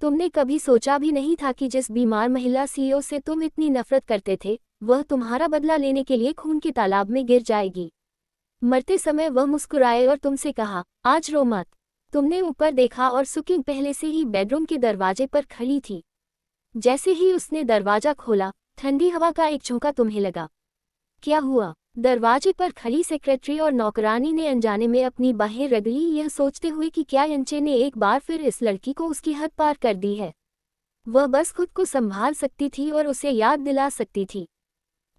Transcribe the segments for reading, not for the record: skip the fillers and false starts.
तुमने कभी सोचा भी नहीं था कि जिस बीमार महिला सीईओ से तुम इतनी नफरत करते थे, वह तुम्हारा बदला लेने के लिए खून के तालाब में गिर जाएगी। मरते समय वह मुस्कुराए और तुमसे कहा, आज रो मत। तुमने ऊपर देखा और सुकिंग पहले से ही बेडरूम के दरवाजे पर खड़ी थी। जैसे ही उसने दरवाजा खोला, ठंडी हवा का एक झोंका तुम्हें लगा। क्या हुआ? दरवाजे पर खड़ी सेक्रेटरी और नौकरानी ने अनजाने में अपनी बाहें रगड़ी, यह सोचते हुए कि क्या यंचे ने एक बार फिर इस लड़की को उसकी हद पार कर दी है। वह बस खुद को संभाल सकती थी और उसे याद दिला सकती थी।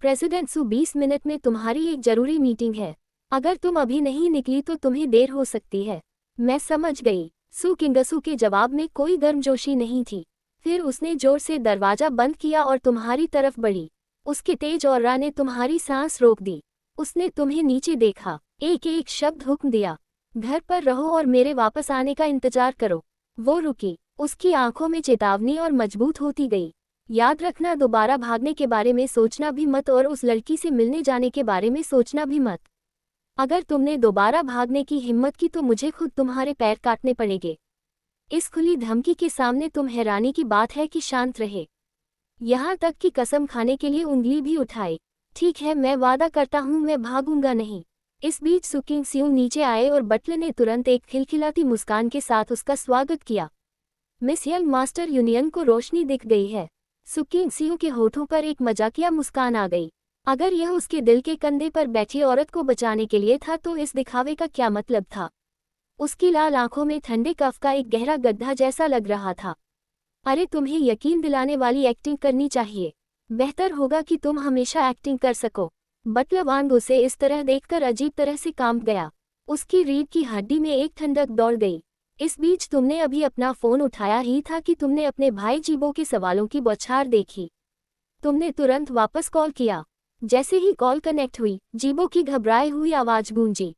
प्रेसिडेंट सू, 20 मिनट में तुम्हारी एक जरूरी मीटिंग है। अगर तुम अभी नहीं निकली तो तुम्हें देर हो सकती है। मैं समझ गई। सू किंगसू के जवाब में कोई गर्मजोशी नहीं थी। फिर उसने जोर से दरवाजा बंद किया और तुम्हारी तरफ बढ़ी। उसके तेज ऑरा ने तुम्हारी सांस रोक दी। उसने तुम्हें नीचे देखा, एक एक शब्द हुक्म दिया, घर पर रहो और मेरे वापस आने का इंतजार करो। वो रुकी, उसकी आंखों में चेतावनी और मजबूत होती गई। याद रखना, दोबारा भागने के बारे में सोचना भी मत और उस लड़की से मिलने जाने के बारे में सोचना भी मत। अगर तुमने दोबारा भागने की हिम्मत की तो मुझे खुद तुम्हारे पैर काटने पड़ेंगे। इस खुली धमकी के सामने तुम हैरानी की बात है कि शांत रहे, यहाँ तक कि कसम खाने के लिए उंगली भी उठाई। ठीक है, मैं वादा करता हूँ मैं भागूंगा नहीं। इस बीच सुकिंग सियों नीचे आए और बटलर ने तुरंत एक खिलखिलाती मुस्कान के साथ उसका स्वागत किया। मिस यंग, मास्टर यूनियन को रोशनी दिख गई है। सुकिंग सियों के होठों पर एक मजाकिया मुस्कान आ गई। अगर यह उसके दिल के कंधे पर बैठी औरत को बचाने के लिए था तो इस दिखावे का क्या मतलब था? उसकी लाल आंखों में ठंडे कफ का एक गहरा गड्ढा जैसा लग रहा था। अरे, तुम्हें यकीन दिलाने वाली एक्टिंग करनी चाहिए। बेहतर होगा कि तुम हमेशा एक्टिंग कर सको। बटलर वांग उसे इस तरह देखकर अजीब तरह से कांप गया। उसकी रीढ़ की हड्डी में एक ठंडक दौड़ गई। इस बीच तुमने अभी अपना फोन उठाया ही था कि तुमने अपने भाई जीबो के सवालों की बौछार देखी। तुमने तुरंत वापस कॉल किया। जैसे ही कॉल कनेक्ट हुई, जीबो की घबराई हुई आवाज गूंजी।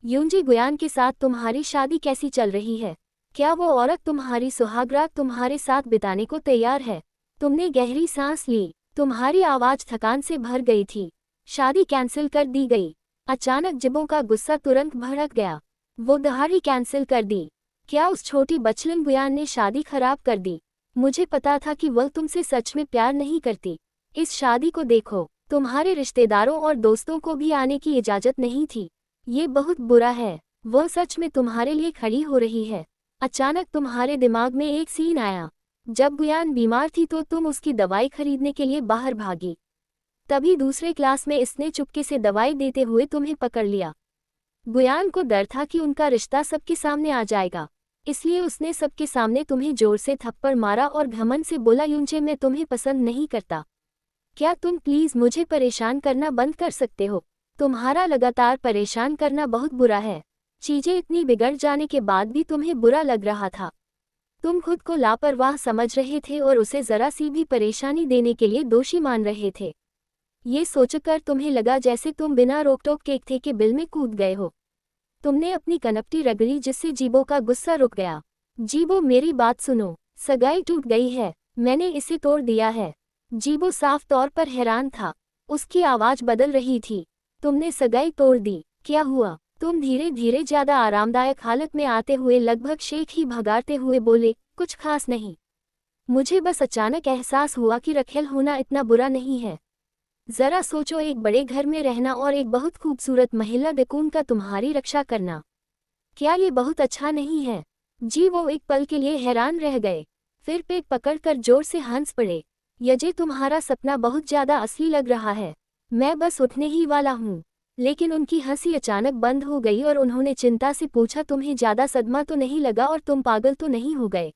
यूंजी गुयान के साथ तुम्हारी शादी कैसी चल रही है? क्या वो औरत तुम्हारी सुहागरात तुम्हारे साथ बिताने को तैयार है? तुमने गहरी सांस ली। तुम्हारी आवाज थकान से भर गई थी। शादी कैंसिल कर दी गई। अचानक जिबो का गुस्सा तुरंत भड़क गया। वो दहाड़ी कैंसिल कर दी। क्या उस छोटी बचलन गुयान ने शादी खराब कर दी? मुझे पता था कि वह तुमसे सच में प्यार नहीं करती। इस शादी को देखो, तुम्हारे रिश्तेदारों और दोस्तों को भी आने की इजाजत नहीं थी। ये बहुत बुरा है। वह सच में तुम्हारे लिए खड़ी हो रही है। अचानक तुम्हारे दिमाग में एक सीन आया। जब गुयान बीमार थी तो तुम उसकी दवाई खरीदने के लिए बाहर भागी। तभी दूसरे क्लास में इसने चुपके से दवाई देते हुए तुम्हें पकड़ लिया। गुयान को डर था कि उनका रिश्ता सबके सामने आ जाएगा, इसलिए उसने सबके सामने तुम्हें जोर से थप्पड़ मारा और घमंड से बोला, यूंचे मैं तुम्हें पसंद नहीं करता। क्या तुम प्लीज मुझे परेशान करना बंद कर सकते हो? तुम्हारा लगातार परेशान करना बहुत बुरा है। चीजें इतनी बिगड़ जाने के बाद भी तुम्हें बुरा लग रहा था। तुम खुद को लापरवाह समझ रहे थे और उसे जरा सी भी परेशानी देने के लिए दोषी मान रहे थे। ये सोचकर तुम्हें लगा जैसे तुम बिना रोकटोक केक थे के बिल में कूद गए हो। तुमने अपनी कनपटी रगड़ी जिससे जीबो का गुस्सा रुक गया। जीबो, मेरी बात सुनो। सगाई टूट गई है। मैंने इसे तोड़ दिया है। जीबो साफ तौर पर हैरान था। उसकी आवाज बदल रही थी। तुमने सगाई तोड़ दी? क्या हुआ? तुम धीरे धीरे ज्यादा आरामदायक हालत में आते हुए लगभग शेख ही भगाते हुए बोले, कुछ खास नहीं। मुझे बस अचानक एहसास हुआ कि रखेल होना इतना बुरा नहीं है। जरा सोचो, एक बड़े घर में रहना और एक बहुत खूबसूरत महिला देखून का तुम्हारी रक्षा करना। क्या ये बहुत अच्छा नहीं है? जी, वो एक पल के लिए हैरान रह गए, फिर पेट पकड़कर जोर से हंस पड़े। यजे, तुम्हारा सपना बहुत ज्यादा असली लग रहा है। मैं बस उठने ही वाला हूँ। लेकिन उनकी हंसी अचानक बंद हो गई और उन्होंने चिंता से पूछा, तुम्हें ज्यादा सदमा तो नहीं लगा और तुम पागल तो नहीं हो गए?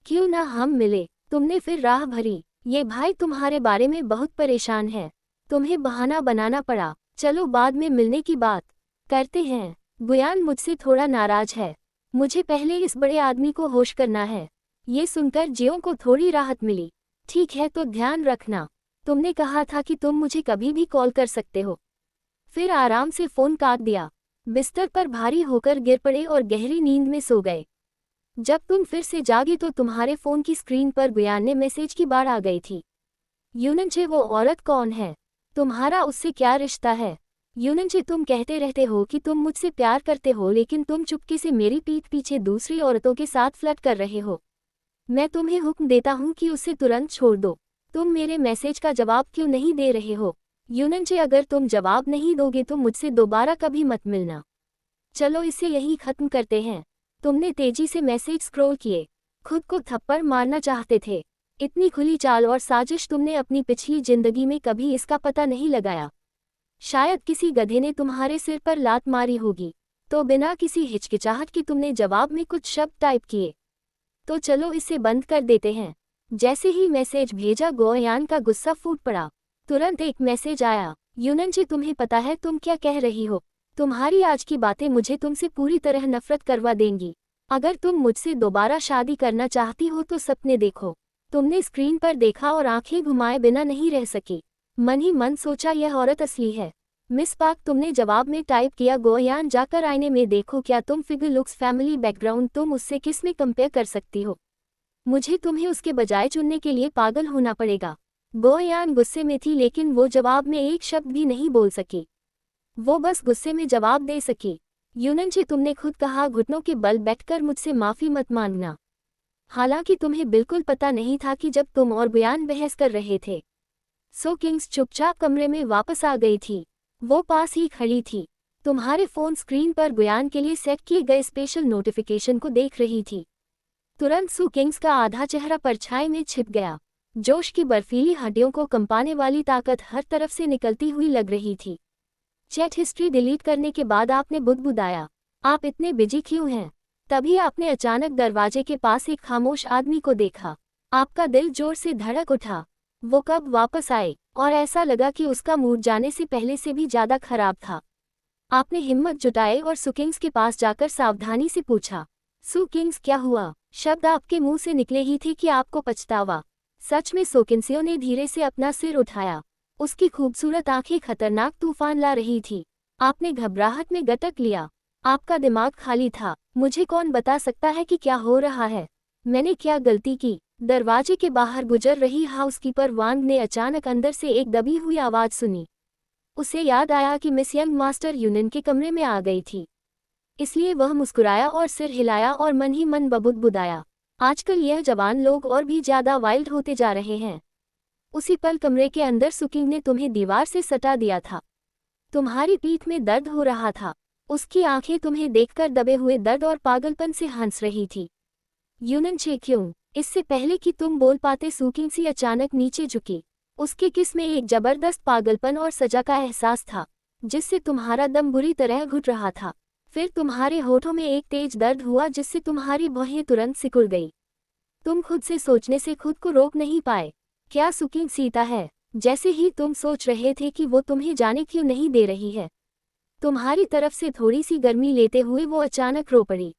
क्यों ना हम मिले? तुमने फिर राह भरी। ये भाई तुम्हारे बारे में बहुत परेशान है। तुम्हें बहाना बनाना पड़ा। चलो बाद में मिलने की बात करते हैं। गुयान मुझसे थोड़ा नाराज है। मुझे पहले इस बड़े आदमी को होश करना है। ये सुनकर जियों को थोड़ी राहत मिली। ठीक है, तो ध्यान रखना। तुमने कहा था कि तुम मुझे कभी भी कॉल कर सकते हो। फिर आराम से फोन काट दिया। बिस्तर पर भारी होकर गिर पड़े और गहरी नींद में सो गए। जब तुम फिर से जागे तो तुम्हारे फोन की स्क्रीन पर गुयान ने मैसेज की बाढ़ आ गई थी। यूनचे, वो औरत कौन है? तुम्हारा उससे क्या रिश्ता है? यूनचे, तुम कहते रहते हो कि तुम मुझसे प्यार करते हो, लेकिन तुम चुपके से मेरी पीठ पीछे दूसरी औरतों के साथ फ्लर्ट कर रहे हो। मैं तुम्हें हुक्म देता हूँ कि उसे तुरंत छोड़ दो। तुम मेरे मैसेज का जवाब क्यों नहीं दे रहे हो? यूननचे, अगर तुम जवाब नहीं दोगे तो मुझसे दोबारा कभी मत मिलना। चलो इसे यहीं खत्म करते हैं। तुमने तेजी से मैसेज स्क्रॉल किए, खुद को थप्पड़ मारना चाहते थे। इतनी खुली चाल और साजिश तुमने अपनी पिछली जिंदगी में कभी इसका पता नहीं लगाया। शायद किसी गधे ने तुम्हारे सिर पर लात मारी होगी, तो बिना किसी हिचकिचाहट के तुमने जवाब में कुछ शब्द टाइप किए। तो चलो इसे बंद कर देते हैं। जैसे ही मैसेज भेजा, गोयान का गुस्सा फूट पड़ा। तुरंत एक मैसेज आया, यूननची, तुम्हें पता है तुम क्या कह रही हो? तुम्हारी आज की बातें मुझे तुमसे पूरी तरह नफरत करवा देंगी। अगर तुम मुझसे दोबारा शादी करना चाहती हो तो सपने देखो। तुमने स्क्रीन पर देखा और आंखें घुमाए बिना नहीं रह सकी। मन ही मन सोचा, यह औरत असली है। मिस पाक, तुमने जवाब में टाइप किया, गोयान, जाकर आईने में देखो। क्या तुम फिगर, लुक्स, फैमिली बैकग्राउंड, तुम उससे किस में कंपेयर कर सकती हो? मुझे तुम्हें उसके बजाय चुनने के लिए पागल होना पड़ेगा। गोयान गुस्से में थी, लेकिन वो जवाब में एक शब्द भी नहीं बोल सकी। वो बस गुस्से में जवाब दे सकी, यूननची, तुमने खुद कहा घुटनों के बल बैठकर मुझसे माफी मत मांगना। हालांकि तुम्हें बिल्कुल पता नहीं था कि जब तुम और बयान बहस कर रहे थे। सो किंग्स चुपचाप कमरे में वापस आ गई थी। वो पास ही खड़ी थी, तुम्हारे फोन स्क्रीन पर बयान के लिए सेट किए गए स्पेशल नोटिफिकेशन को देख रही थी। तुरंत सू किंग्स का आधा चेहरा परछाई में छिप गया। जोश की बर्फीली हड्डियों को कंपाने वाली ताकत हर तरफ से निकलती हुई लग रही थी। चैट हिस्ट्री डिलीट करने के बाद आपने बुदबुदाया, आप इतने बिजी क्यों हैं? तभी आपने अचानक दरवाजे के पास एक खामोश आदमी को देखा। आपका दिल जोर से धड़क उठा। वो कब वापस आए, और ऐसा लगा कि उसका मूड जाने से पहले से भी ज्यादा खराब था। आपने हिम्मत जुटाई और सू किंग्स के पास जाकर सावधानी से पूछा, सू किंग्स, क्या हुआ? शब्द आपके मुंह से निकले ही थे कि आपको पछतावा। सच में? सू किंग्सियों ने धीरे से अपना सिर उठाया। उसकी खूबसूरत आंखें खतरनाक तूफान ला रही थी। आपने घबराहट में गटक लिया। आपका दिमाग खाली था। मुझे कौन बता सकता है कि क्या हो रहा है? मैंने क्या गलती की? दरवाजे के बाहर गुजर रही हाउसकीपर वांग ने अचानक अंदर से एक दबी हुई आवाज सुनी। उसे याद आया कि मिस यंग मास्टर यूनिन के कमरे में आ गई थी। इसलिए वह मुस्कुराया और सिर हिलाया और मन ही मन बबुदबुदाया, आजकल यह जवान लोग और भी ज्यादा वाइल्ड होते जा रहे हैं। उसी पल कमरे के अंदर सू किंग ने तुम्हें दीवार से सटा दिया था। तुम्हारी पीठ में दर्द हो रहा था। उसकी आंखें तुम्हें देखकर दबे हुए दर्द और पागलपन से हंस रही थी। यूननचे, क्यों? इससे पहले कि तुम बोल पाते, सू किंग सी अचानक नीचे झुकी। उसके किस में एक जबरदस्त पागलपन और सजा का एहसास था, जिससे तुम्हारा दम बुरी तरह घुट रहा था। फिर तुम्हारे होठों में एक तेज दर्द हुआ जिससे तुम्हारी भौहें तुरंत सिकुड़ गई। तुम खुद से सोचने से खुद को रोक नहीं पाए। क्या सू किंग सीता है? जैसे ही तुम सोच रहे थे कि वो तुम्हें जाने क्यों नहीं दे रही है, तुम्हारी तरफ से थोड़ी सी गर्मी लेते हुए वो अचानक रो पड़ी।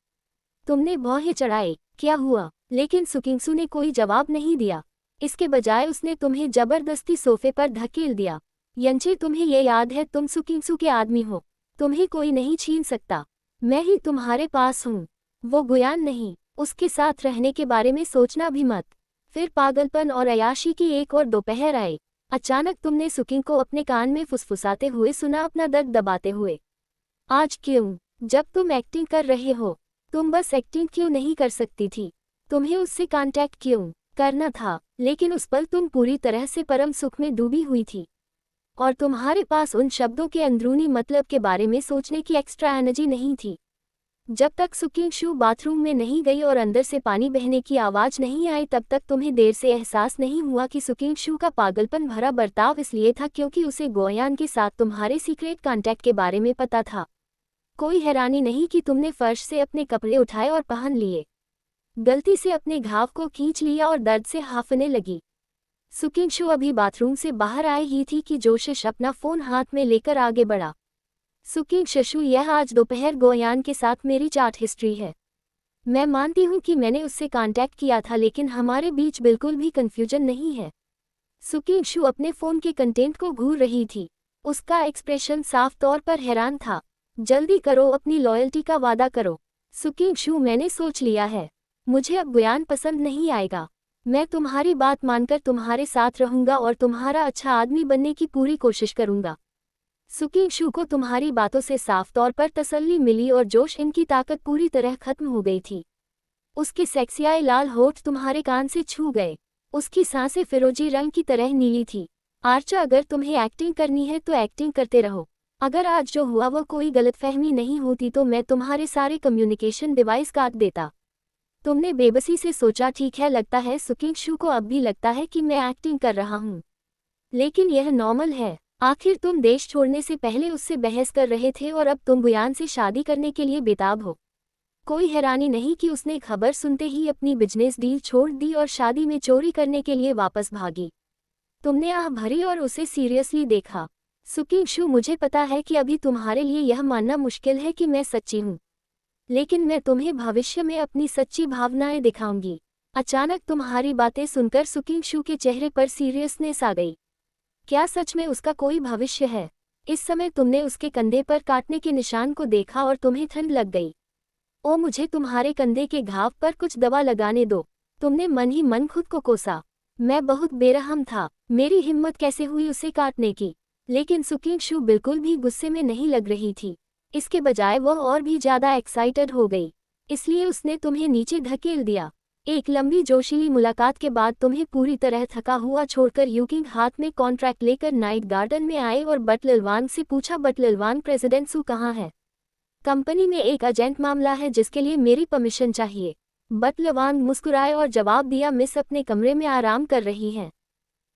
तुमने भौहें चढ़ाई, क्या हुआ? लेकिन सू किंग्सू ने कोई जवाब नहीं दिया। इसके बजाय उसने तुम्हें जबरदस्ती सोफे पर धकेल दिया। यंचे, तुम्हें ये याद है तुम सू किंग्सू के आदमी हो। तुम्हें कोई नहीं छीन सकता। मैं ही तुम्हारे पास हूँ, वो गुयान नहीं। उसके साथ रहने के बारे में सोचना भी मत। फिर पागलपन और अयाशी की एक और दोपहर आई। अचानक तुमने सू किंग को अपने कान में फुसफुसाते हुए सुना, अपना दर्द दबाते हुए। आज क्यों? जब तुम एक्टिंग कर रहे हो, तुम बस एक्टिंग क्यों नहीं कर सकती थी? तुम्हें उससे कांटेक्ट क्यों करना था? लेकिन उस पल तुम पूरी तरह से परम सुख में डूबी हुई थी, और तुम्हारे पास उन शब्दों के अंदरूनी मतलब के बारे में सोचने की एक्स्ट्रा एनर्जी नहीं थी। जब तक सू किंग शू बाथरूम में नहीं गई और अंदर से पानी बहने की आवाज नहीं आई, तब तक तुम्हें देर से एहसास नहीं हुआ कि सू किंग शू का पागलपन भरा बर्ताव इसलिए था क्योंकि उसे गोयान के साथ तुम्हारे सीक्रेट कांटेक्ट के बारे में पता था। कोई हैरानी नहीं कि तुमने फर्श से अपने कपड़े उठाए और पहन लिए, गलती से अपने घाव को खींच लिया और दर्द से हांफने लगी। सू किंग शू अभी बाथरूम से बाहर आई ही थी कि जोशिश अपना फोन हाथ में लेकर आगे बढ़ा। सू किंग शशु, यह आज दोपहर गोयान के साथ मेरी चैट हिस्ट्री है। मैं मानती हूँ कि मैंने उससे कांटेक्ट किया था, लेकिन हमारे बीच बिल्कुल भी कंफ्यूजन नहीं है। सू किंग शू अपने फोन के कंटेंट को घूर रही थी। उसका एक्सप्रेशन साफ तौर पर हैरान था। जल्दी करो, अपनी लॉयल्टी का वादा करो। सू किंग शू, मैंने सोच लिया है। मुझे अब गुयान पसंद नहीं आएगा। मैं तुम्हारी बात मानकर तुम्हारे साथ रहूंगा और तुम्हारा अच्छा आदमी बनने की पूरी कोशिश करूंगा। सू किंग शू को तुम्हारी बातों से साफ तौर पर तसल्ली मिली और जोश, इनकी ताकत पूरी तरह खत्म हो गई थी। उसके सेक्सियाए लाल होठ तुम्हारे कान से छू गए। उसकी सांसें फिरोजी रंग की तरह नीली थी। आर्चा, अगर तुम्हें एक्टिंग करनी है तो एक्टिंग करते रहो। अगर आज जो हुआ वो कोई गलतफहमी नहीं होती तो मैं तुम्हारे सारे कम्युनिकेशन डिवाइस काट देता। तुमने बेबसी से सोचा, ठीक है, लगता है सुकिंगशू को अब भी लगता है कि मैं एक्टिंग कर रहा हूँ, लेकिन यह नॉर्मल है। आखिर तुम देश छोड़ने से पहले उससे बहस कर रहे थे और अब तुम बुयान से शादी करने के लिए बेताब हो। कोई हैरानी नहीं कि उसने खबर सुनते ही अपनी बिजनेस डील छोड़ दी और शादी में चोरी करने के लिए वापस भागी। तुमने आह भरी और उसे सीरियसली देखा। सुकिंगशू, मुझे पता है कि अभी तुम्हारे लिए यह मानना मुश्किल है कि मैं सच्ची हूँ, लेकिन मैं तुम्हें भविष्य में अपनी सच्ची भावनाएं दिखाऊंगी। अचानक तुम्हारी बातें सुनकर सुकिंगशू के चेहरे पर सीरियसनेस आ गई। क्या सच में उसका कोई भविष्य है? इस समय तुमने उसके कंधे पर काटने के निशान को देखा और तुम्हें ठंड लग गई। ओ, मुझे तुम्हारे कंधे के घाव पर कुछ दवा लगाने दो। तुमने मन ही मन खुद को कोसा। मैं बहुत बेरहम था, मेरी हिम्मत कैसे हुई उसे काटने की। लेकिन सुकिंगशू बिल्कुल भी गुस्से में नहीं लग रही थी। इसके बजाय वह और भी ज्यादा एक्साइटेड हो गई, इसलिए उसने तुम्हें नीचे धकेल दिया। एक लंबी जोशीली मुलाकात के बाद तुम्हें पूरी तरह थका हुआ छोड़कर यूकिंग हाथ में कॉन्ट्रैक्ट लेकर नाइट गार्डन में आए और बटलिलवांग से पूछा, बटलिलवांग, प्रेसिडेंट सू कहाँ है? कंपनी में एक अर्जेंट मामला है जिसके लिए मेरी परमिशन चाहिए। बटलिलवांग मुस्कुराए और जवाब दिया, मिस अपने कमरे में आराम कर रही हैं।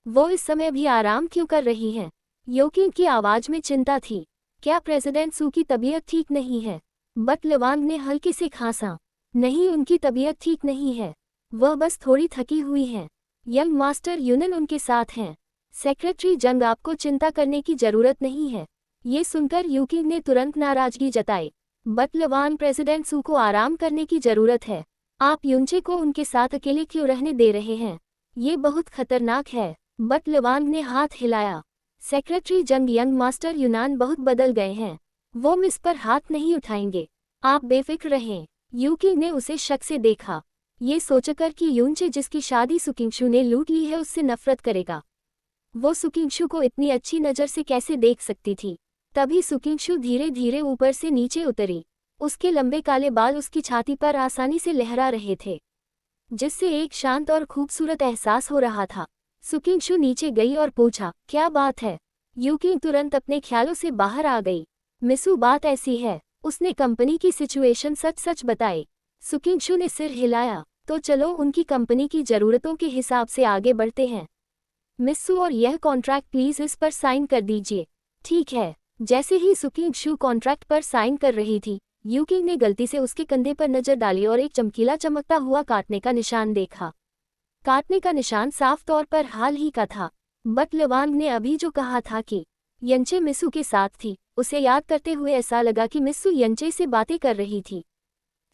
वो इस समय भी आराम क्यों कर रही हैं? यूकिंग की आवाज में चिंता थी। क्या प्रेसिडेंट सू की तबीयत ठीक नहीं है? बटलिलवांग ने हल्के से खांसा। नहीं, उनकी तबीयत ठीक नहीं है, वह बस थोड़ी थकी हुई हैं। यंग मास्टर यूनन उनके साथ हैं। सेक्रेटरी जंग, आपको चिंता करने की जरूरत नहीं है। ये सुनकर यूकिंग ने तुरंत नाराजगी जताई। बटलिलवांग, प्रेसिडेंट सू को आराम करने की जरूरत है। आप युनचे को उनके साथ अकेले क्यों रहने दे रहे हैं? ये बहुत खतरनाक है। बटलिलवांग ने हाथ हिलाया। सेक्रेटरी जंग, यंग मास्टर यूनान बहुत बदल गए हैं, वो मिस पर हाथ नहीं उठाएंगे, आप बेफिक्र रहें। यूकिंग ने उसे शक से देखा, ये सोचकर कि युनचे जिसकी शादी सुकिंगशू ने लूट ली है उससे नफरत करेगा। वो सुकिंगशू को इतनी अच्छी नज़र से कैसे देख सकती थी? तभी सुकिंगशू धीरे धीरे ऊपर से नीचे उतरी। उसके लंबे काले बाल उसकी छाती पर आसानी से लहरा रहे थे, जिससे एक शांत और खूबसूरत एहसास हो रहा था। सुकिंगशू नीचे गई और पूछा, क्या बात है? यूकिंग तुरंत अपने ख्यालों से बाहर आ गई। मिसू, बात ऐसी है, उसने कंपनी की सिचुएशन सच सच बताई। सुकिंगशू ने सिर हिलाया। तो चलो उनकी कंपनी की ज़रूरतों के हिसाब से आगे बढ़ते हैं। मिस्सू, और यह कॉन्ट्रैक्ट प्लीज़ इस पर साइन कर दीजिए। ठीक है। जैसे ही सुकिंगशू कॉन्ट्रैक्ट पर साइन कर रही थी, यूकिंग ने गलती से उसके कंधे पर नजर डाली और एक चमकीला चमकता हुआ काटने का निशान देखा। काटने का निशान साफ तौर पर हाल ही का था। बटलिलवांग ने अभी जो कहा था कि यंचे मिस्सू के साथ थी, उसे याद करते हुए ऐसा लगा कि मिस्सू यंचे से बातें कर रही थी।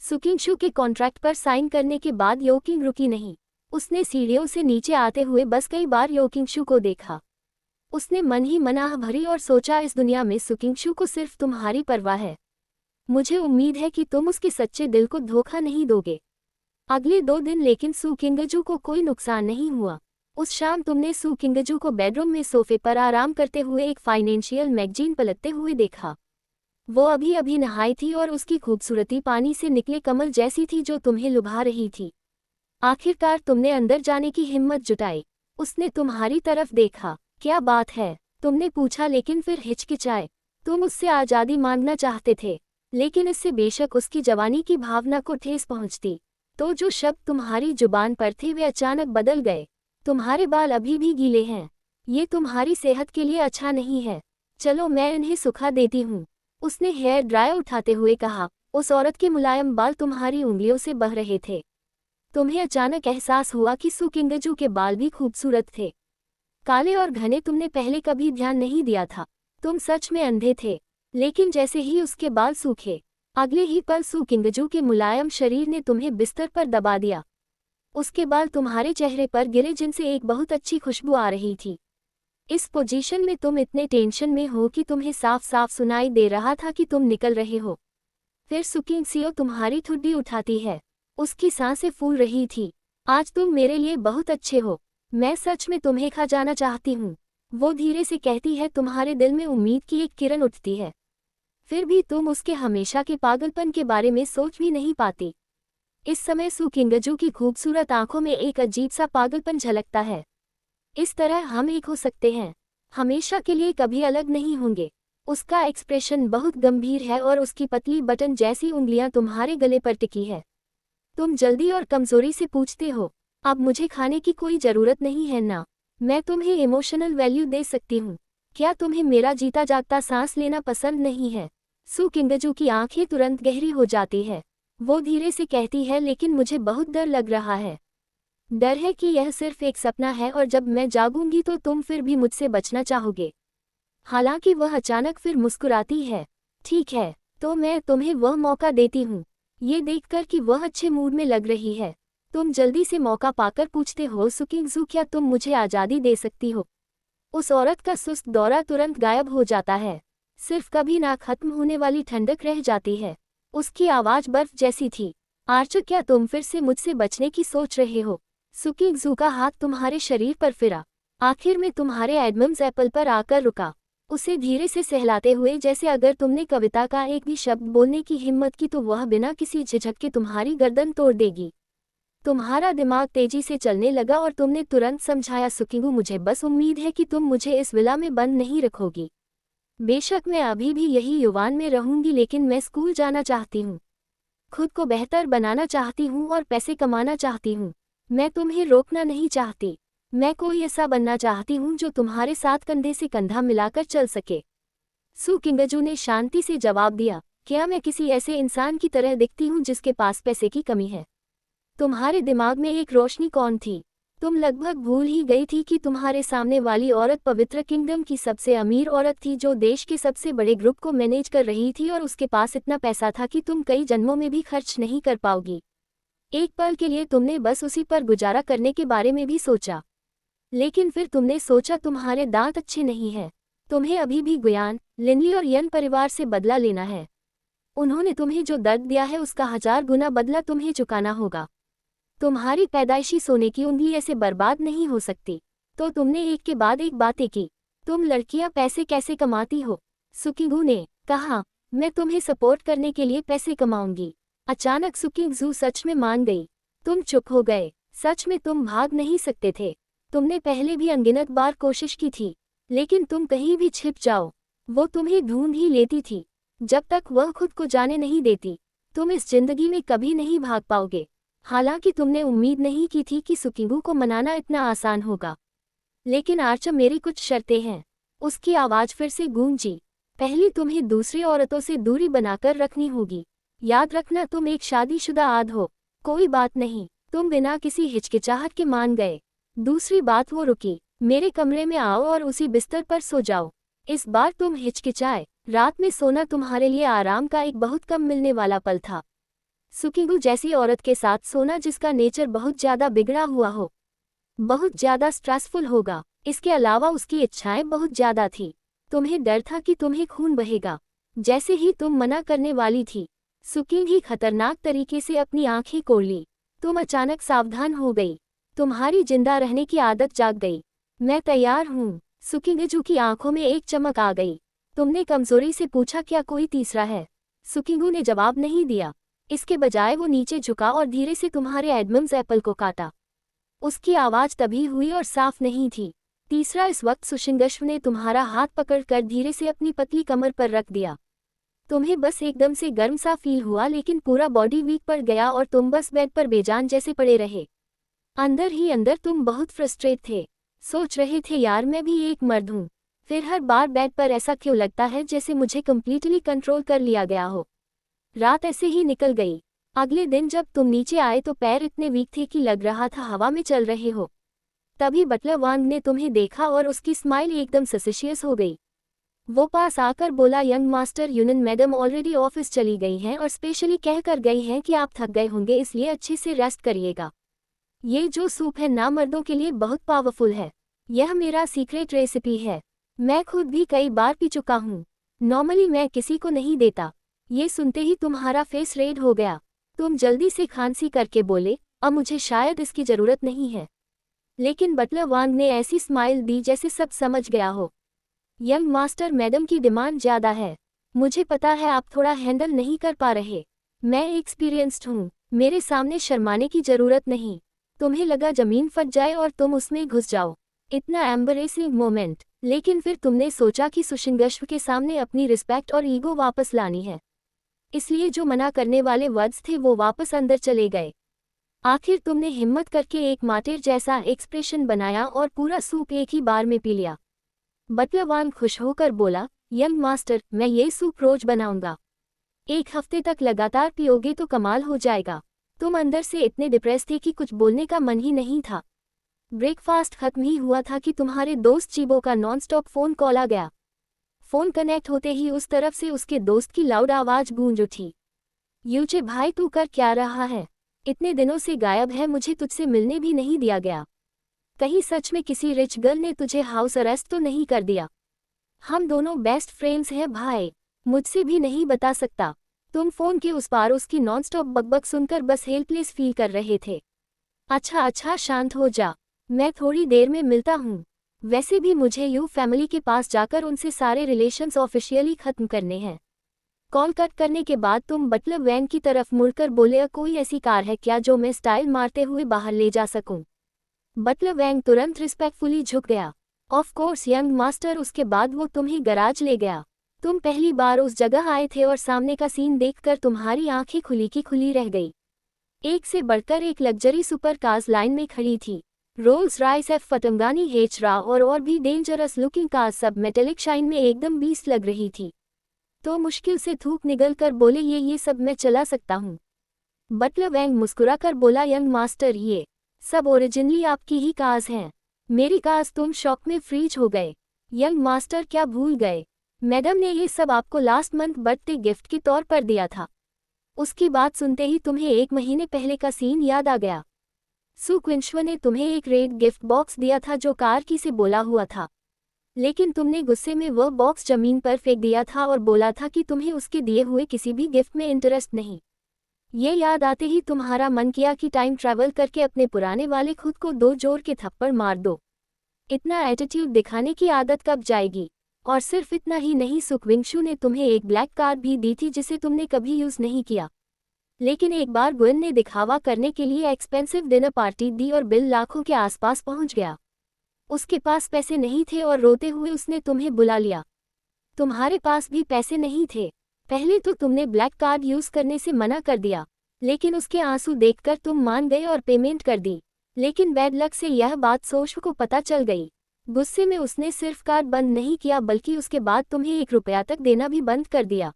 सुकिंगशू के कॉन्ट्रैक्ट पर साइन करने के बाद यूकिंग रुकी नहीं। उसने सीढ़ियों से नीचे आते हुए बस कई बार यूकिंगशू को देखा। उसने मन ही मन आह भरी और सोचा, इस दुनिया में सुकिंगशू को सिर्फ तुम्हारी परवाह है। मुझे उम्मीद है कि तुम उसके सच्चे दिल को धोखा नहीं दोगे। अगले 2 दिन लेकिन सू किंगजू को कोई नुकसान नहीं हुआ। उस शाम तुमने सू किंगजू को बेडरूम में सोफे पर आराम करते हुए एक फाइनेंशियल मैगजीन पलटते हुए देखा। वो अभी अभी नहाई थी और उसकी खूबसूरती पानी से निकले कमल जैसी थी जो तुम्हें लुभा रही थी। आखिरकार तुमने अंदर जाने की हिम्मत जुटाई। उसने तुम्हारी तरफ देखा। क्या बात है? तुमने पूछा, लेकिन फिर हिचकिचाए। तुम उससे आज़ादी मांगना चाहते थे, लेकिन इससे बेशक उसकी जवानी की भावना को ठेस पहुंचती। तो जो शब्द तुम्हारी जुबान पर थे वे अचानक बदल गए। तुम्हारे बाल अभी भी गीले हैं, ये तुम्हारी सेहत के लिए अच्छा नहीं है। चलो मैं इन्हें सुखा देती हूँ। उसने हेयर ड्रायर उठाते हुए कहा। उस औरत के मुलायम बाल तुम्हारी उंगलियों से बह रहे थे। तुम्हें अचानक एहसास हुआ कि सू किंगजू के बाल भी खूबसूरत थे, काले और घने। तुमने पहले कभी ध्यान नहीं दिया था, तुम सच में अंधे थे। लेकिन जैसे ही उसके बाल सूखे, अगले ही पल सू किंगजू के मुलायम शरीर ने तुम्हें बिस्तर पर दबा दिया। उसके बाल तुम्हारे चेहरे पर गिरे जिनसे एक बहुत अच्छी खुशबू आ रही थी। इस पोजीशन में तुम इतने टेंशन में हो कि तुम्हें साफ साफ सुनाई दे रहा था कि तुम निकल रहे हो। फिर सुकिंगसियो तुम्हारी ठुड्डी उठाती है। उसकी सांसें फूल रही थी। आज तुम मेरे लिए बहुत अच्छे हो, मैं सच में तुम्हें खा जाना चाहती हूँ। वो धीरे से कहती है। तुम्हारे दिल में उम्मीद की एक किरण उठती है, फिर भी तुम उसके हमेशा के पागलपन के बारे में सोच भी नहीं पाती। इस समय सू किंगजू की खूबसूरत आंखों में एक अजीब सा पागलपन झलकता है। इस तरह हम एक हो सकते हैं, हमेशा के लिए कभी अलग नहीं होंगे। उसका एक्सप्रेशन बहुत गंभीर है और उसकी पतली बटन जैसी उंगलियां तुम्हारे गले पर टिकी है। तुम जल्दी और कमजोरी से पूछते हो, अब मुझे खाने की कोई जरूरत नहीं है ना? मैं तुम्हें इमोशनल वैल्यू दे सकती हूँ। क्या तुम्हें मेरा जीता जागता सांस लेना पसंद नहीं है? सू किंगजू की आंखें तुरंत गहरी हो जाती है। वो धीरे से कहती है, लेकिन मुझे बहुत डर लग रहा है। डर है कि यह सिर्फ एक सपना है और जब मैं जागूंगी तो तुम फिर भी मुझसे बचना चाहोगे। हालांकि वह अचानक फिर मुस्कुराती है। ठीक है, तो मैं तुम्हें वह मौका देती हूँ। ये देखकर कि वह अच्छे मूड में लग रही है, तुम जल्दी से मौका पाकर पूछते हो, सुकिंगजू क्या तुम मुझे आज़ादी दे सकती हो? उस औरत का सुस्त दौरा तुरंत गायब हो जाता है। सिर्फ कभी ना खत्म होने वाली ठंडक रह जाती है। उसकी आवाज़ बर्फ जैसी थी। आर्चर, क्या तुम फिर से मुझसे बचने की सोच रहे हो? सुकिंगजू का हाथ तुम्हारे शरीर पर फिरा, आखिर में तुम्हारे एडमम्स एप्पल पर आकर रुका, उसे धीरे से सहलाते हुए, जैसे अगर तुमने कविता का एक भी शब्द बोलने की हिम्मत की तो वह बिना किसी झिझक के तुम्हारी गर्दन तोड़ देगी। तुम्हारा दिमाग तेजी से चलने लगा और तुमने तुरंत समझाया, सुकिंगू मुझे बस उम्मीद है कि तुम मुझे इस विला में बंद नहीं रखोगी। बेशक मैं अभी भी यही युवान में रहूंगी, लेकिन मैं स्कूल जाना चाहती हूँ, खुद को बेहतर बनाना चाहती हूँ और पैसे कमाना चाहती हूँ। मैं तुम्हें रोकना नहीं चाहती। मैं कोई ऐसा बनना चाहती हूँ जो तुम्हारे साथ कंधे से कंधा मिलाकर चल सके। सू किंगजू ने शांति से जवाब दिया, क्या मैं किसी ऐसे इंसान की तरह दिखती हूँ जिसके पास पैसे की कमी है? तुम्हारे दिमाग में एक रोशनी कौन थी? तुम लगभग भूल ही गई थी कि तुम्हारे सामने वाली औरत पवित्र किंगडम की सबसे अमीर औरत थी, जो देश के सबसे बड़े ग्रुप को मैनेज कर रही थी और उसके पास इतना पैसा था कि तुम कई जन्मों में भी खर्च नहीं कर पाओगी। एक पल के लिए तुमने बस उसी पर गुजारा करने के बारे में भी सोचा, लेकिन फिर तुमने सोचा तुम्हारे दांत अच्छे नहीं हैं। तुम्हें अभी भी गुयान, लिनली और यन परिवार से बदला लेना है। उन्होंने तुम्हें जो दर्द दिया है उसका 1000 गुना बदला तुम्हें चुकाना होगा। तुम्हारी पैदाइशी सोने की उंगली ऐसे बर्बाद नहीं हो सकती। तो तुमने एक के बाद एक बातें की। तुम लड़कियां पैसे कैसे कमाती हो? सुकिंगू ने कहा, मैं तुम्हें सपोर्ट करने के लिए पैसे कमाऊंगी। अचानक सुकिंगजू सच में मान गई। तुम चुप हो गए। सच में तुम भाग नहीं सकते थे। तुमने पहले भी अनगिनत बार कोशिश की थी, लेकिन तुम कहीं भी छिप जाओ, वो तुम्हें ढूंढ ही लेती थी। जब तक वह खुद को जाने नहीं देती, तुम इस जिंदगी में कभी नहीं भाग पाओगे। हालांकि तुमने उम्मीद नहीं की थी कि सुकिंगू को मनाना इतना आसान होगा। लेकिन आर्चर, मेरी कुछ शर्तें हैं। उसकी आवाज़ फिर से गूंजी। पहली, तुम्हें दूसरी औरतों से दूरी बनाकर रखनी होगी। याद रखना, तुम एक शादीशुदा आद हो। कोई बात नहीं, तुम बिना किसी हिचकिचाहट के मान गए। दूसरी बात, वो रुकी, मेरे कमरे में आओ और उसी बिस्तर पर सो जाओ। इस बार तुम हिचकिचाए। रात में सोना तुम्हारे लिए आराम का एक बहुत कम मिलने वाला पल था। सुकिंगू जैसी औरत के साथ सोना जिसका नेचर बहुत ज्यादा बिगड़ा हुआ हो, बहुत ज्यादा स्ट्रेसफुल होगा। इसके अलावा उसकी इच्छाएं बहुत ज्यादा थी। तुम्हें डर था कि तुम्हें खून बहेगा। जैसे ही तुम मना करने वाली थी, सुकिंग ही खतरनाक तरीके से अपनी आंखें खोल ली। तुम अचानक सावधान हो गई। तुम्हारी जिंदा रहने की आदत जाग गई। मैं तैयार हूँ। सुकिंगजू की आंखों में एक चमक आ गई। तुमने कमजोरी से पूछा, क्या कोई तीसरा है? सुकिंगू ने जवाब नहीं दिया। इसके बजाय वो नीचे झुका और धीरे से तुम्हारे एडमम्स एप्पल को काटा। उसकी आवाज़ तभी हुई और साफ नहीं थी। तीसरा। इस वक्त सुशिंगश्व ने तुम्हारा हाथ पकड़कर धीरे से अपनी पतली कमर पर रख दिया। तुम्हें बस एकदम से गर्म सा फील हुआ, लेकिन पूरा बॉडी वीक पड़ गया और तुम बस बेड पर बेजान जैसे पड़े रहे। अंदर ही अंदर तुम बहुत फ्रस्ट्रेट थे। सोच रहे थे, यार मैं भी एक मर्द हूँ, फिर हर बार बेड पर ऐसा क्यों लगता है जैसे मुझे कंप्लीटली कंट्रोल कर लिया गया हो। रात ऐसे ही निकल गई। अगले दिन जब तुम नीचे आए तो पैर इतने वीक थे कि लग रहा था हवा में चल रहे हो। तभी बटलर वांग ने तुम्हें देखा और उसकी स्माइल एकदम सस्पिशियस हो गई। वो पास आकर बोला, young master Yunan madam already office चली गई हैं और स्पेशली कह कर गई हैं कि आप थक गए होंगे, इसलिए अच्छे से रेस्ट करिएगा। ये जो सूप है ना, मर्दों के लिए बहुत पावरफुल है। यह मेरा सीक्रेट रेसिपी है। मैं खुद भी कई बार पी चुका हूँ। नॉर्मली मैं किसी को नहीं देता। ये सुनते ही तुम्हारा फेस रेड हो गया। तुम जल्दी से खांसी करके बोले, अब मुझे शायद इसकी जरूरत नहीं है। लेकिन बटलर वांग ने ऐसी स्माइल दी जैसे सब समझ गया हो। यंग मास्टर मैडम की डिमांड ज्यादा है। मुझे पता है आप थोड़ा हैंडल नहीं कर पा रहे। मैं एक्सपीरियंस्ड हूँ। मेरे सामने शर्माने की जरूरत नहीं। तुम्हें लगा जमीन फट जाए और तुम उसमें घुस जाओ। इतना एम्बरेसिंग मोमेंट। लेकिन फिर तुमने सोचा कि सुशिंगश्व के सामने अपनी रिस्पेक्ट और ईगो वापस लानी है। इसलिए जो मना करने वाले वर्ड्स थे वो वापस अंदर चले गए। आखिर तुमने हिम्मत करके एक मार्टिर जैसा एक्सप्रेशन बनाया और पूरा सूप एक ही बार में पी लिया। बटलर वान खुश होकर बोला, यंग मास्टर, मैं ये सूप रोज बनाऊंगा। 1 हफ्ते तक लगातार पियोगे तो कमाल हो जाएगा। तुम अंदर से इतने डिप्रेस थे कि कुछ बोलने का मन ही नहीं था। ब्रेकफास्ट खत्म ही हुआ था कि तुम्हारे दोस्त चीबो का नॉनस्टॉप फोन कॉल आ गया। फोन कनेक्ट होते ही उस तरफ से उसके दोस्त की लाउड आवाज गूंज उठी। यूचे भाई, तू कर क्या रहा है? इतने दिनों से गायब है, मुझे तुझसे मिलने भी नहीं दिया गया। कहीं सच में किसी रिच गर्ल ने तुझे हाउस अरेस्ट तो नहीं कर दिया? हम दोनों बेस्ट फ्रेंड्स हैं भाई, मुझसे भी नहीं बता सकता। तुम फोन के उस पार उसकी नॉनस्टॉप बकबक सुनकर बस हेल्पलेस फील कर रहे थे। अच्छा शांत हो जा, मैं थोड़ी देर में मिलता हूँ। वैसे भी मुझे यू फैमिली के पास जाकर उनसे सारे रिलेशंस ऑफिशियली खत्म करने हैं। कॉल कट करने के बाद तुम बटलर वैन की तरफ मुड़कर बोले, कोई ऐसी कार है क्या जो मैं स्टाइल मारते हुए बाहर ले जा सकूं? बटलर वैंग तुरंत रिस्पेक्टफुली झुक गया। Of course young master. उसके बाद वो तुम्हें गराज ले गया। तुम पहली बार उस जगह आए थे और सामने का सीन देखकर तुम्हारी आंखें खुली की खुली रह गई। एक से बढ़कर एक लग्जरी सुपर कार्स लाइन में खड़ी थी। रोल्स रॉयस एफ फटंगानी हेचरा और भी डेंजरस लुकिंग कार्स सब मेटेलिक शाइन में एकदम बीस्ट लग रही थी। तो मुश्किल से थूक निगल कर बोले, ये सब मैं चला सकता हूँ। बटलर वैंग मुस्कुराकर बोला, यंग मास्टर, ये सब ओरिजिनली आपकी ही कार्स हैं। मेरी कार्स। तुम शॉक में फ्रीज हो गए। यंग मास्टर, क्या भूल गए? मैडम ने ये सब आपको लास्ट मंथ बर्थडे गिफ्ट के तौर पर दिया था। उसकी बात सुनते ही तुम्हें 1 महीने पहले का सीन याद आ गया। सु क्विंशव ने तुम्हें एक रेड गिफ्ट बॉक्स दिया था जो कार की से बोला हुआ था, लेकिन तुमने गुस्से में वह बॉक्स जमीन पर फेंक दिया था और बोला था कि तुम्हें उसके दिए हुए किसी भी गिफ्ट में इंटरेस्ट नहीं। ये याद आते ही तुम्हारा मन किया कि टाइम ट्रैवल करके अपने पुराने वाले खुद को 2 जोर के थप्पड़ मार दो। इतना एटीट्यूड दिखाने की आदत कब जाएगी? और सिर्फ इतना ही नहीं, सुक्विंशु ने तुम्हें एक ब्लैक कार भी दी थी जिसे तुमने कभी यूज नहीं किया। लेकिन एक बार गुएन ने दिखावा करने के लिए एक्सपेंसिव डिनर पार्टी दी और बिल लाखों के आसपास पहुंच गया। उसके पास पैसे नहीं थे और रोते हुए उसने तुम्हें बुला लिया। तुम्हारे पास भी पैसे नहीं थे। पहले तो तुमने ब्लैक कार्ड यूज करने से मना कर दिया, लेकिन उसके आंसू देखकर तुम मान गए और पेमेंट कर दी। लेकिन बैड लक से यह बात सोशु को पता चल गई। गुस्से में उसने सिर्फ कार्ड बंद नहीं किया बल्कि उसके बाद तुम्हें 1 रुपया तक देना भी बंद कर दिया।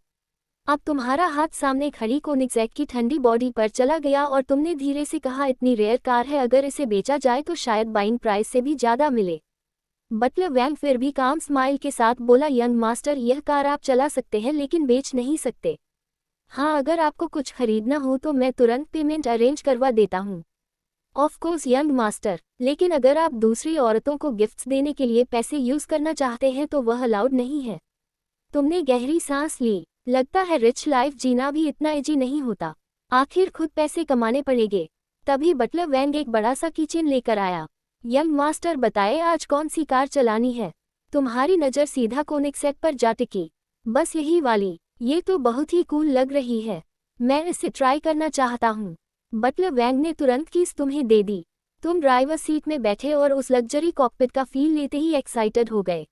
अब तुम्हारा हाथ सामने खड़ी कोनिग्सेक की ठंडी बॉडी पर चला गया और तुमने धीरे से कहा, इतनी रेयर कार है, अगर इसे बेचा जाए तो शायद बाइंग प्राइस से भी ज्यादा मिले। बटलर वैंग फिर भी काम स्माइल के साथ बोला, यंग मास्टर, यह कार आप चला सकते हैं लेकिन बेच नहीं सकते। हाँ, अगर आपको कुछ खरीदना हो तो मैं तुरंत पेमेंट अरेंज करवा देता हूँ। ऑफ कोर्स यंग मास्टर, लेकिन अगर आप दूसरी औरतों को गिफ्ट्स देने के लिए पैसे यूज करना चाहते हैं तो वह अलाउड नहीं है। तुमने गहरी सांस ली। लगता है रिच लाइफ जीना भी इतना इजी नहीं होता। आखिर खुद पैसे कमाने पड़ेंगे। तभी बटलर वैंग एक बड़ा सा किचन लेकर आया। यंग मास्टर, बताए आज कौन सी कार चलानी है? तुम्हारी नज़र सीधा कोनिग्सेक पर जा टिकी। बस यही वाली। ये तो बहुत ही कूल लग रही है, मैं इसे ट्राई करना चाहता हूँ। बटलर वैंग ने तुरंत कीज तुम्हें दे दी। तुम ड्राइवर सीट में बैठे और उस लग्जरी कॉकपिट का फील लेते ही एक्साइटेड हो गए।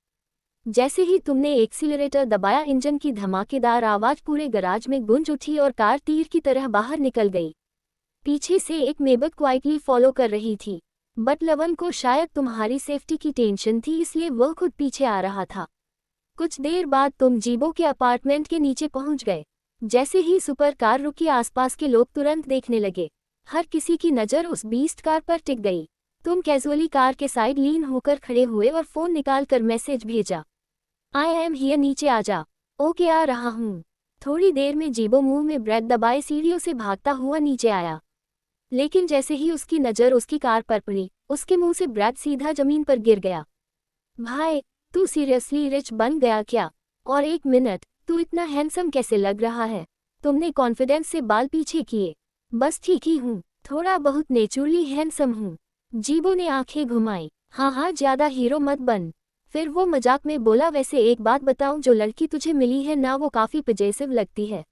जैसे ही तुमने एक्सीलरेटर दबाया, इंजन की धमाकेदार आवाज पूरे गराज में गूंज उठी और कार तीर की तरह बाहर निकल गई। पीछे से एक मेबक क्वाइटली फॉलो कर रही थी। बट लवन को शायद तुम्हारी सेफ्टी की टेंशन थी, इसलिए वह खुद पीछे आ रहा था। कुछ देर बाद तुम जीबो के अपार्टमेंट के नीचे पहुंच गए। जैसे ही सुपर कार रुकी, आसपास के लोग तुरंत देखने लगे। हर किसी की नज़र उस बीस्ट कार पर टिक गई। तुम कैजुअली कार के साइड लीन होकर खड़े हुए और फोन निकालकर मैसेज भेजा, आई एम हियर, नीचे आ जा। ओके, आ रहा हूँ। थोड़ी देर में जीबो मुंह में ब्रेड दबाए सीढ़ियों से भागता हुआ नीचे आया। लेकिन जैसे ही उसकी नज़र उसकी कार पर पड़ी, उसके मुंह से ब्रेड सीधा जमीन पर गिर गया। भाई, तू सीरियसली रिच बन गया क्या? और 1 मिनट, तू इतना हैंडसम कैसे लग रहा है? तुमने कॉन्फिडेंस से बाल पीछे किए। बस ठीक ही हूँ, थोड़ा बहुत नेचुरली हैंडसम हूँ। जीबो ने आंखें घुमाई। हाँ, ज्यादा हीरो मत बन। फिर वो मजाक में बोला, वैसे एक बात बताऊं, जो लड़की तुझे मिली है ना, वो काफी पजेसिव लगती है।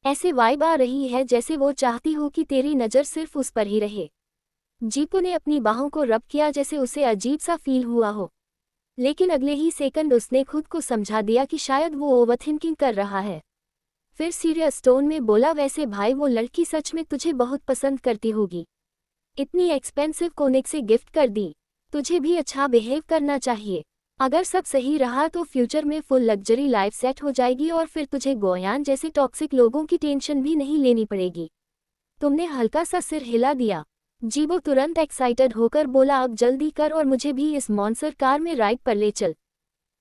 ऐसे वाइब आ रही है जैसे वो चाहती हो कि तेरी नज़र सिर्फ उस पर ही रहे। जीपू ने अपनी बाहों को रब किया जैसे उसे अजीब सा फील हुआ हो, लेकिन अगले ही सेकंड उसने खुद को समझा दिया कि शायद वो ओवरथिंकिंग कर रहा है। फिर सीरियस टोन में बोला, वैसे भाई वो लड़की सच में तुझे बहुत पसंद करती होगी, इतनी एक्सपेंसिव कोनेक से गिफ्ट कर दी। तुझे भी अच्छा बिहेव करना चाहिए। अगर सब सही रहा तो फ्यूचर में फुल लग्जरी लाइफ सेट हो जाएगी और फिर तुझे गोयान जैसे टॉक्सिक लोगों की टेंशन भी नहीं लेनी पड़ेगी। तुमने हल्का सा सिर हिला दिया। जीबो तुरंत एक्साइटेड होकर बोला, अब जल्दी कर और मुझे भी इस मॉन्स्टर कार में राइड पर ले चल,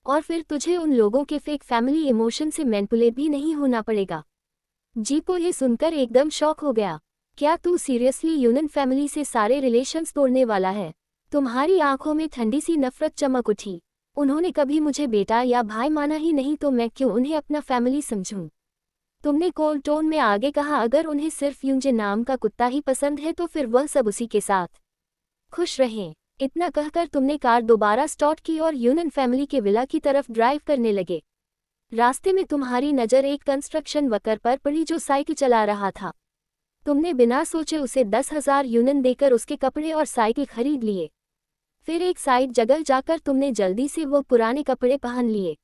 और फिर तुझे उन लोगों के फेक फैमिली इमोशन से मैनिपुलेट भी नहीं होना पड़ेगा। जीपो ये सुनकर एकदम शॉक हो गया। क्या तू सीरियसली यूनियन फैमिली से सारे रिलेशंस तोड़ने वाला है? तुम्हारी आंखों में ठंडी सी नफरत चमक उठी। उन्होंने कभी मुझे बेटा या भाई माना ही नहीं, तो मैं क्यों उन्हें अपना फैमिली समझूं? तुमने कोल्ड टोन में आगे कहा, अगर उन्हें सिर्फ यूंजे नाम का कुत्ता ही पसंद है तो फिर वह सब उसी के साथ खुश रहें। इतना कहकर तुमने कार दोबारा स्टार्ट की और यूनियन फैमिली के विला की तरफ ड्राइव करने लगे। रास्ते में तुम्हारी नज़र एक कंस्ट्रक्शन वर्कर पर पड़ी जो साइकिल चला रहा था। तुमने बिना सोचे उसे 10,000 यूनियन देकर उसके कपड़े और साइकिल खरीद लिए। फिर एक साइड जगह जाकर तुमने जल्दी से वो पुराने कपड़े पहन लिए।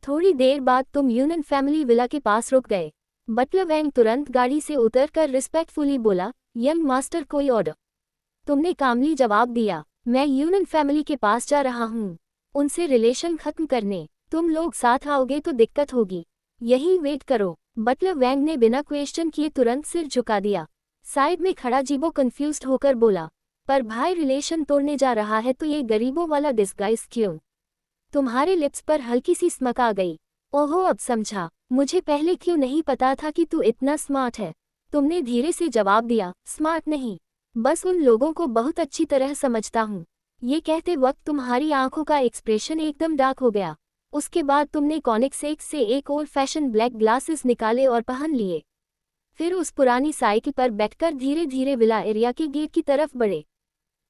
थोड़ी देर बाद तुम यूनियन फैमिली विला के पास रुक गए। बटलर वैंग तुरंत गाड़ी से उतरकर रिस्पेक्टफुली बोला, यंग मास्टर कोई ऑर्डर? तुमने कामली जवाब दिया, मैं यूनियन फैमिली के पास जा रहा हूँ, उनसे रिलेशन खत्म करने। तुम लोग साथ आओगे तो दिक्कत होगी, यहीं वेट करो। बटलर वैंग ने बिना क्वेश्चन किए तुरंत सिर झुका दिया। साइड में खड़ा जीबो कंफ्यूज्ड होकर बोला, पर भाई रिलेशन तोड़ने जा रहा है तो ये गरीबों वाला डिस्गाइज क्यों? तुम्हारे लिप्स पर हल्की सी स्मक आ गई। ओहो, अब समझा, मुझे पहले क्यों नहीं पता था कि तू इतना स्मार्ट है? तुमने धीरे से जवाब दिया, स्मार्ट नहीं, बस उन लोगों को बहुत अच्छी तरह समझता हूँ। ये कहते वक्त तुम्हारी आंखों का एक्सप्रेशन एकदम डार्क हो गया। उसके बाद तुमने कॉनिक्सेक्स से एक ओल्ड फैशन ब्लैक ग्लासेस निकाले और पहन लिए। फिर उस पुरानी साइकिल पर बैठकर धीरे धीरे विला एरिया के गेट की तरफ बढ़े।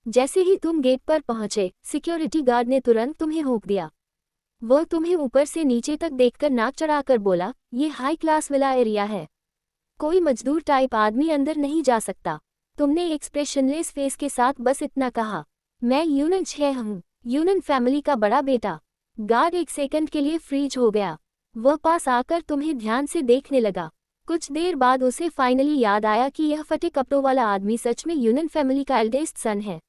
जैसे ही तुम गेट पर पहुंचे, सिक्योरिटी गार्ड ने तुरंत तुम्हें रोक दिया। वह तुम्हें ऊपर से नीचे तक देखकर नाक चढ़ाकर बोला, ये हाई क्लास विला एरिया है, कोई मजदूर टाइप आदमी अंदर नहीं जा सकता। तुमने एक्सप्रेशनलेस फेस के साथ बस इतना कहा, मैं यूनियन 6 हूँ, यूनियन फैमिली का बड़ा बेटा। गार्ड एक सेकंड के लिए फ्रीज हो गया। वह पास आकर तुम्हें ध्यान से देखने लगा। कुछ देर बाद उसे फाइनली याद आया कि यह फटे कपड़ों वाला आदमी सच में यूनियन फैमिली का एल्डेस्ट सन है।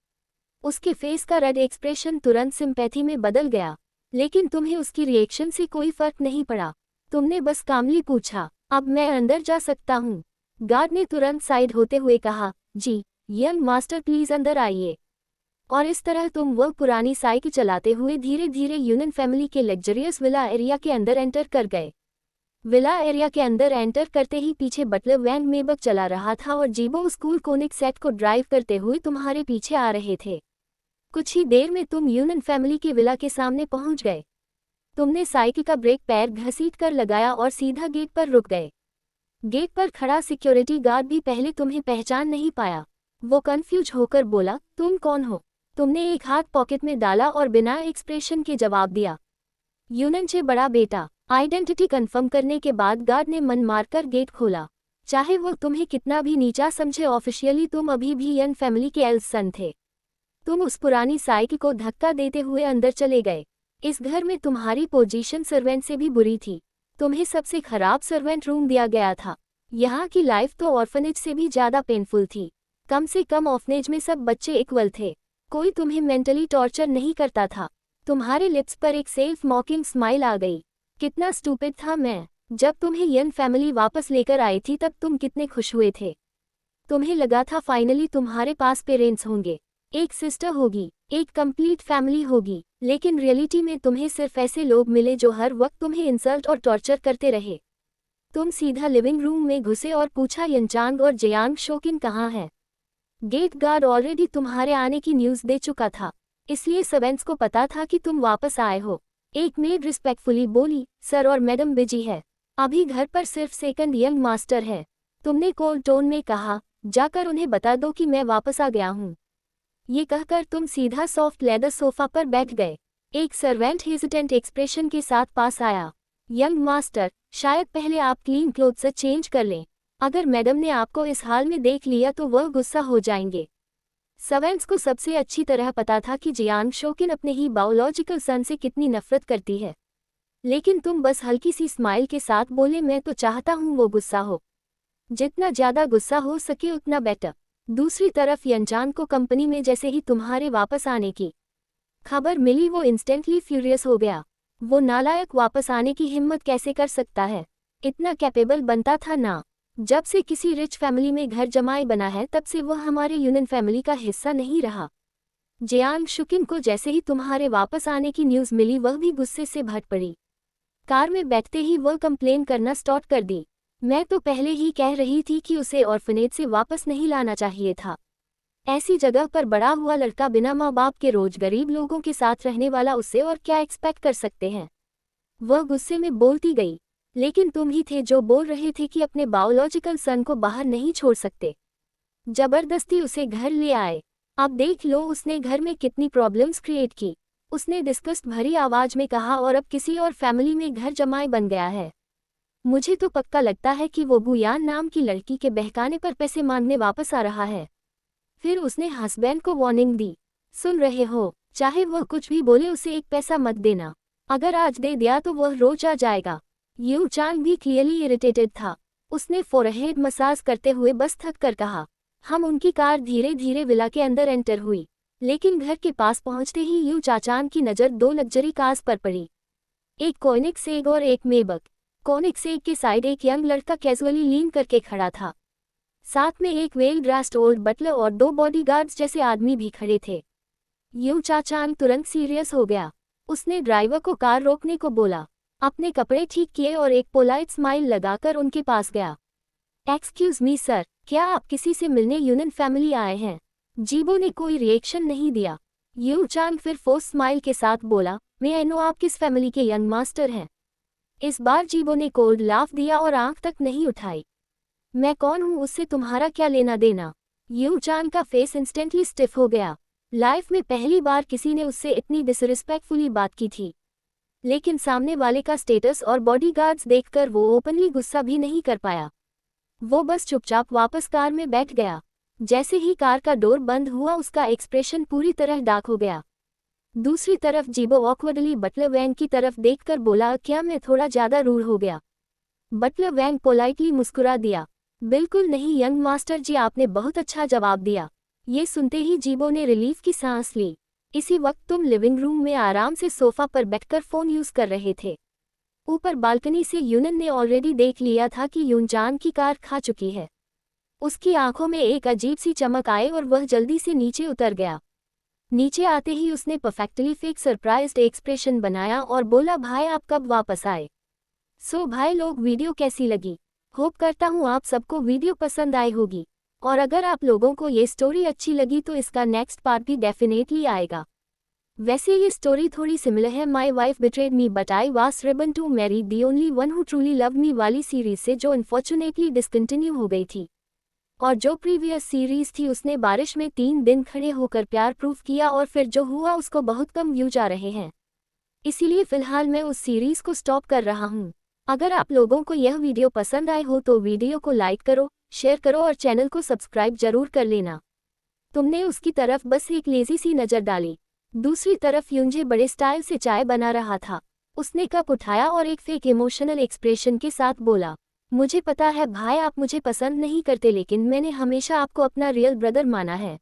उसके फेस का रेड एक्सप्रेशन तुरंत सिंपैथी में बदल गया, लेकिन तुम्हें उसकी रिएक्शन से कोई फर्क नहीं पड़ा। तुमने बस कामली पूछा, अब मैं अंदर जा सकता हूँ? गार्ड ने तुरंत साइड होते हुए कहा, जी यंग मास्टर प्लीज अंदर आइए। और इस तरह तुम वह पुरानी साइकिल चलाते हुए धीरे धीरे यूनियन फैमिली के लग्जरियस विला एरिया के अंदर एंटर कर गए। विला एरिया के अंदर एंटर करते ही पीछे बटलर वैन मेबक चला रहा था और जीबो स्कूल कोनिक सेट को ड्राइव करते हुए तुम्हारे पीछे आ रहे थे। कुछ ही देर में तुम यूनियन फैमिली के विला के सामने पहुंच गए। तुमने साइकिल का ब्रेक पैर घसीट कर लगाया और सीधा गेट पर रुक गए। गेट पर खड़ा सिक्योरिटी गार्ड भी पहले तुम्हें पहचान नहीं पाया। वो कंफ्यूज होकर बोला, तुम कौन हो? तुमने एक हाथ पॉकेट में डाला और बिना एक्सप्रेशन के जवाब दिया, यूनियन से बड़ा बेटा। आइडेंटिटी कंफर्म करने के बाद गार्ड ने मन मारकर गेट खोला। चाहे वो तुम्हें कितना भी नीचा समझे, ऑफिशियली तुम अभी भी यंग फैमिली के एल्स सन थे। तुम उस पुरानी साइकिल को धक्का देते हुए अंदर चले गए। इस घर में तुम्हारी पोजीशन सर्वेंट से भी बुरी थी। तुम्हें सबसे खराब सर्वेंट रूम दिया गया था। यहाँ की लाइफ तो ऑर्फनेज से भी ज़्यादा पेनफुल थी। कम से कम ऑर्फनेज में सब बच्चे इक्वल थे, कोई तुम्हें मेंटली टॉर्चर नहीं करता था। तुम्हारे लिप्स पर एक सेल्फ मॉकिंग स्माइल आ गई। कितना स्टूपिड था मैं। जब तुम्हें यंग फैमिली वापस लेकर आई थी तब तुम कितने खुश हुए थे। तुम्हें लगा था फाइनली तुम्हारे पास पेरेंट्स होंगे, एक सिस्टर होगी, एक कंप्लीट फैमिली होगी, लेकिन रियलिटी में तुम्हें सिर्फ ऐसे लोग मिले जो हर वक्त तुम्हें इंसल्ट और टॉर्चर करते रहे। तुम सीधा लिविंग रूम में घुसे और पूछा, यंचांग और जयांग शोकिन कहाँ है? गेट गार्ड ऑलरेडी तुम्हारे आने की न्यूज़ दे चुका था, इसलिए सर्वेंट्स को पता था कि तुम वापस आए हो। एक मेड रिस्पेक्टफुली बोली, सर और मैडम बिजी है, अभी घर पर सिर्फ सेकंड यंग मास्टर है। तुमने कोल्ड टोन में कहा, जाकर उन्हें बता दो कि मैं वापस आ गया हूँ। ये कहकर तुम सीधा सॉफ्ट लेदर सोफा पर बैठ गए। एक सर्वेंट हेजिटेंट एक्सप्रेशन के साथ पास आया, यंग मास्टर, शायद पहले आप क्लीन क्लोथ से चेंज कर लें, अगर मैडम ने आपको इस हाल में देख लिया तो वह गुस्सा हो जाएंगे। सवेंस को सबसे अच्छी तरह पता था कि जियांग शोकिन अपने ही बायोलॉजिकल सन से कितनी नफरत करती है। लेकिन तुम बस हल्की सी स्माइल के साथ बोले, मैं तो चाहता हूँ वो गुस्सा हो। जितना ज्यादा गुस्सा हो सके उतना बेटर। दूसरी तरफ यंजान को कंपनी में जैसे ही तुम्हारे वापस आने की खबर मिली वो इंस्टेंटली फ्यूरियस हो गया। वो नालायक वापस आने की हिम्मत कैसे कर सकता है? इतना कैपेबल बनता था ना। जब से किसी रिच फैमिली में घर जमाई बना है तब से वह हमारे यूनियन फैमिली का हिस्सा नहीं रहा। जियांग शुकिन को जैसे ही तुम्हारे वापस आने की न्यूज़ मिली वह भी गुस्से से भर पड़ी। कार में बैठते ही वह कंप्लेन करना स्टार्ट कर दी। मैं तो पहले ही कह रही थी कि उसे ऑर्फनेज से वापस नहीं लाना चाहिए था। ऐसी जगह पर बड़ा हुआ लड़का बिना माँ बाप के रोज गरीब लोगों के साथ रहने वाला, उससे और क्या एक्सपेक्ट कर सकते हैं? वह गुस्से में बोलती गई। लेकिन तुम ही थे जो बोल रहे थे कि अपने बायोलॉजिकल सन को बाहर नहीं छोड़ सकते। जबरदस्ती उसे घर ले आए। अब देख लो उसने घर में कितनी प्रॉब्लम्स क्रिएट की। उसने डिस्गस्ट भरी आवाज में कहा, और अब किसी और फैमिली में घर जमाई बन गया है। मुझे तो पक्का लगता है कि वो बुयान नाम की लड़की के बहकाने पर पैसे मांगने वापस आ रहा है। फिर उसने हस्बैंड को वार्निंग दी, सुन रहे हो, चाहे वह कुछ भी बोले उसे एक पैसा मत देना। अगर आज दे दिया तो वह रोज आ जाएगा। यू चांग भी क्लियरली इरिटेटेड था। उसने फोरहेड मसाज करते हुए बस थक कर कहा। हम उनकी कार धीरे धीरे विला के अंदर एंटर हुई। लेकिन घर के पास पहुंचते ही यू चाचान की नज़र दो लग्जरी कार्स पर पड़ी। एक कोनिग्सेग और एक मेबक। कोनिग्सेग के साइड एक यंग लड़का कैजुअली लीन करके खड़ा था। साथ में एक वेल ड्रेस्ड ओल्ड बटलर और दो बॉडीगार्ड्स जैसे आदमी भी खड़े थे। यू चाचान तुरंत सीरियस हो गया। उसने ड्राइवर को कार रोकने को बोला, अपने कपड़े ठीक किए और एक पोलाइट स्माइल लगाकर उनके पास गया। एक्सक्यूज मी सर, क्या आप किसी से मिलने यूनियन फैमिली आए हैं? जीबो ने कोई रिएक्शन नहीं दिया। यू चांग फिर फोर्स स्माइल के साथ बोला, मैं आई नो आप किस फैमिली के यंग मास्टर हैं। इस बार जीबो ने कोल्ड लाफ दिया और आंख तक नहीं उठाई। मैं कौन हूँ उससे तुम्हारा क्या लेना देना? यू चांग का फेस इंस्टेंटली स्टिफ हो गया। लाइफ में पहली बार किसी ने उससे इतनी डिसरिस्पेक्टफुली बात की थी। लेकिन सामने वाले का स्टेटस और बॉडीगार्ड्स देखकर वो ओपनली गुस्सा भी नहीं कर पाया। वो बस चुपचाप वापस कार में बैठ गया। जैसे ही कार का डोर बंद हुआ उसका एक्सप्रेशन पूरी तरह डार्क हो गया। दूसरी तरफ जीबो ऑकवर्डली बटलर वैंग की तरफ देखकर बोला, क्या मैं थोड़ा ज्यादा रूड हो गया? बटलर वैंग पोलाइटली मुस्कुरा दिया, बिल्कुल नहीं यंग मास्टर जी, आपने बहुत अच्छा जवाब दिया। ये सुनते ही जीबो ने रिलीफ की सांस ली। इसी वक्त तुम लिविंग रूम में आराम से सोफा पर बैठकर फोन यूज कर रहे थे। ऊपर बालकनी से यूनन ने ऑलरेडी देख लिया था कि यूनजान की कार खा चुकी है। उसकी आंखों में एक अजीब सी चमक आई और वह जल्दी से नीचे उतर गया। नीचे आते ही उसने परफेक्टली फेक सरप्राइज्ड एक्सप्रेशन बनाया और बोला, भाई आप कब वापस आए? सो भाई लोग, वीडियो कैसी लगी? होप करता हूँ आप सबको वीडियो पसंद आई होगी। और अगर आप लोगों को ये स्टोरी अच्छी लगी तो इसका नेक्स्ट पार्ट भी डेफिनेटली आएगा। वैसे ये स्टोरी थोड़ी सिमिलर है my wife betrayed me but I was reborn to marry the only one who truly love me वाली सीरीज से, जो अनफॉर्चुनेटली डिसकंटिन्यू हो गई थी। और जो प्रीवियस सीरीज थी उसने बारिश में 3 दिन खड़े होकर प्यार प्रूफ किया और फिर जो हुआ उसको बहुत कम व्यूज आ रहे हैं। इसीलिए फिलहाल मैं उस सीरीज को स्टॉप कर रहा हूँ। अगर आप लोगों को यह वीडियो पसंद आए हो तो वीडियो को लाइक करो, शेयर करो और चैनल को सब्सक्राइब जरूर कर लेना। तुमने उसकी तरफ बस एक लेजी सी नज़र डाली। दूसरी तरफ यूंजे बड़े स्टाइल से चाय बना रहा था। उसने कप उठाया और एक फेक इमोशनल एक्सप्रेशन के साथ बोला, मुझे पता है भाई आप मुझे पसंद नहीं करते, लेकिन मैंने हमेशा आपको अपना रियल ब्रदर माना है।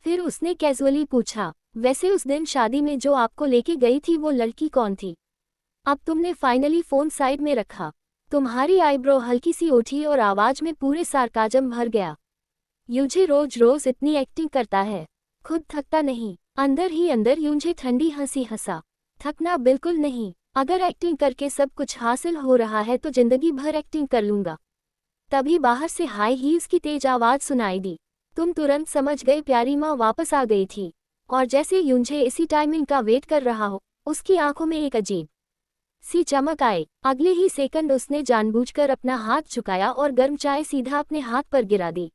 फिर उसने कैजुअली पूछा, वैसे उस दिन शादी में जो आपको लेके गई थी वो लड़की कौन थी? अब तुमने फाइनली फोन साइड में रखा। तुम्हारी आईब्रो हल्की सी उठी और आवाज में पूरे सार्काजम भर गया। यूंजे रोज रोज इतनी एक्टिंग करता है, खुद थकता नहीं। अंदर ही अंदर यूंजे ठंडी हंसी हंसा, थकना बिल्कुल नहीं। अगर एक्टिंग करके सब कुछ हासिल हो रहा है तो जिंदगी भर एक्टिंग कर लूंगा। तभी बाहर से हाई हील्स की तेज आवाज सुनाई दी। तुम तुरंत समझ गए प्यारी माँ वापस आ गई थी। और जैसे यूंजे इसी टाइमिंग का वेट कर रहा हो, उसकी आंखों में एक अजीब सी चमक आई। अगले ही सेकंड उसने जानबूझकर अपना हाथ झुकाया और गर्म चाय सीधा अपने हाथ पर गिरा दी।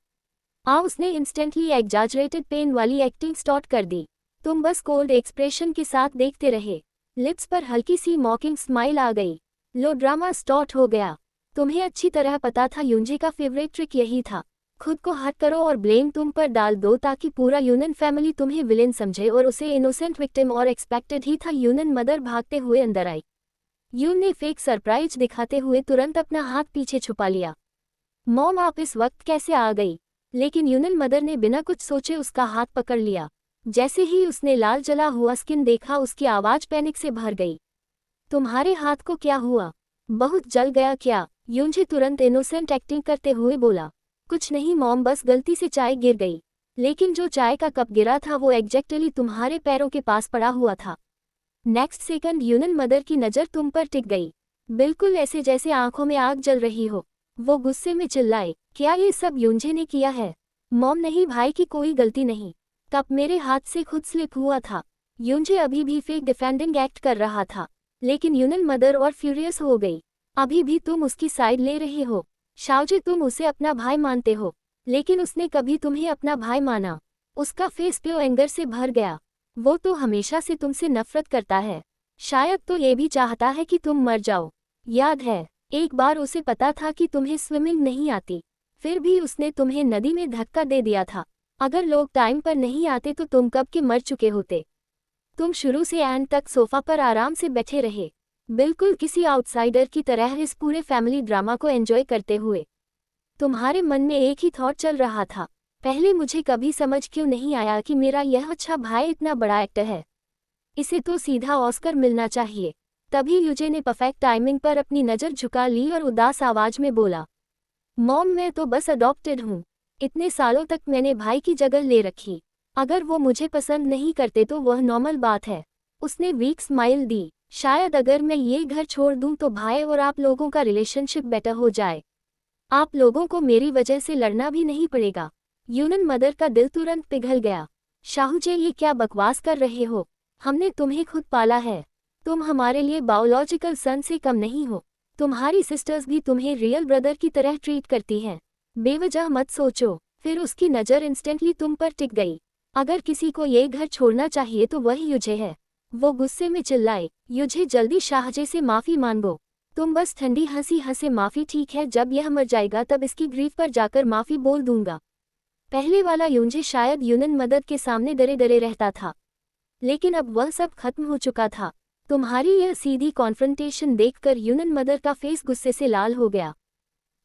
उसने इंस्टेंटली एग्जैजरेटेड पेन वाली एक्टिंग स्टार्ट कर दी। तुम बस कोल्ड एक्सप्रेशन के साथ देखते रहे। लिप्स पर हल्की सी मॉकिंग स्माइल आ गई। लो ड्रामा स्टार्ट हो गया। तुम्हें अच्छी तरह पता था यूनजे का फेवरेट ट्रिक यही था। खुद को हट करो और ब्लेम तुम पर डाल दो ताकि पूरा यूनन फैमिली तुम्हें विलेन समझे और उसे इनोसेंट विक्टिम और एक्सपेक्टेड ही था। यूनन मदर भागते हुए अंदर आई। यून ने फेक सरप्राइज दिखाते हुए तुरंत अपना हाथ पीछे छुपा लिया। मॉम आप इस वक्त कैसे आ गई? लेकिन यूनन मदर ने बिना कुछ सोचे उसका हाथ पकड़ लिया। जैसे ही उसने लाल जला हुआ स्किन देखा उसकी आवाज पैनिक से भर गई। तुम्हारे हाथ को क्या हुआ? बहुत जल गया क्या? यूनजे तुरंत इनोसेंट एक्टिंग करते हुए बोला। कुछ नहीं मॉम, बस गलती से चाय गिर गई। लेकिन जो चाय का कप गिरा था वो एग्जैक्टली तुम्हारे पैरों के पास पड़ा हुआ था। नेक्स्ट सेकंड यूनन मदर की नज़र तुम पर टिक गई, बिल्कुल ऐसे जैसे आंखों में आग जल रही हो। वो गुस्से में चिल्लाए, क्या ये सब यूनजे ने किया है? मॉम नहीं भाई की कोई गलती नहीं, कप मेरे हाथ से खुद स्लिप हुआ था। यूनजे अभी भी फेक डिफेंडिंग एक्ट कर रहा था, लेकिन यूनन मदर और फ्यूरियस हो गई। अभी भी तुम उसकी साइड ले रहे हो। शाओजे तुम उसे अपना भाई मानते हो, लेकिन उसने कभी तुम्हें अपना भाई माना? उसका फेस प्योर एंगर से भर गया। वो तो हमेशा से तुमसे नफरत करता है, शायद तो ये भी चाहता है कि तुम मर जाओ। याद है एक बार उसे पता था कि तुम्हें स्विमिंग नहीं आती, फिर भी उसने तुम्हें नदी में धक्का दे दिया था। अगर लोग टाइम पर नहीं आते तो तुम कब के मर चुके होते। तुम शुरू से एंड तक सोफा पर आराम से बैठे रहे, बिल्कुल किसी आउटसाइडर की तरह इस पूरे फैमिली ड्रामा को एंजॉय करते हुए। तुम्हारे मन में एक ही थॉट चल रहा था, पहले मुझे कभी समझ क्यों नहीं आया कि मेरा यह अच्छा भाई इतना बड़ा एक्टर है। इसे तो सीधा ऑस्कर मिलना चाहिए। तभी यूजे ने परफेक्ट टाइमिंग पर अपनी नज़र झुका ली और उदास आवाज में बोला, मॉम मैं तो बस अडॉप्टेड हूँ। इतने सालों तक मैंने भाई की जगह ले रखी। अगर वो मुझे पसंद नहीं करते तो वह नॉर्मल बात है। उसने वीक स्माइल दी। शायद अगर मैं ये घर छोड़ दूं तो भाई और आप लोगों का रिलेशनशिप बेटर हो जाए। आप लोगों को मेरी वजह से लड़ना भी नहीं पड़ेगा। यूनन मदर का दिल तुरंत पिघल गया। शाहूजे ये क्या बकवास कर रहे हो? हमने तुम्हें खुद पाला है, तुम हमारे लिए बायोलॉजिकल सन से कम नहीं हो। तुम्हारी सिस्टर्स भी तुम्हें रियल ब्रदर की तरह ट्रीट करती हैं। बेवजह मत सोचो। फिर उसकी नज़र इंस्टेंटली तुम पर टिक गई। अगर किसी को ये घर छोड़ना चाहिए तो वही युझे है। वो गुस्से में चिल्लाए, युझे जल्दी शाहजे से माफ़ी मांगो। तुम बस ठंडी हंसी हंसे माफ़ी, ठीक है जब यह मर जाएगा तब इसकी ग्रीफ पर जाकर माफ़ी बोल दूंगा। पहले वाला यूनजे शायद यूनन मदद के सामने डरे डरे रहता था, लेकिन अब वह सब खत्म हो चुका था। तुम्हारी यह सीधी कॉन्फ्रंटेशन देखकर यूनन मदर का फेस गुस्से से लाल हो गया।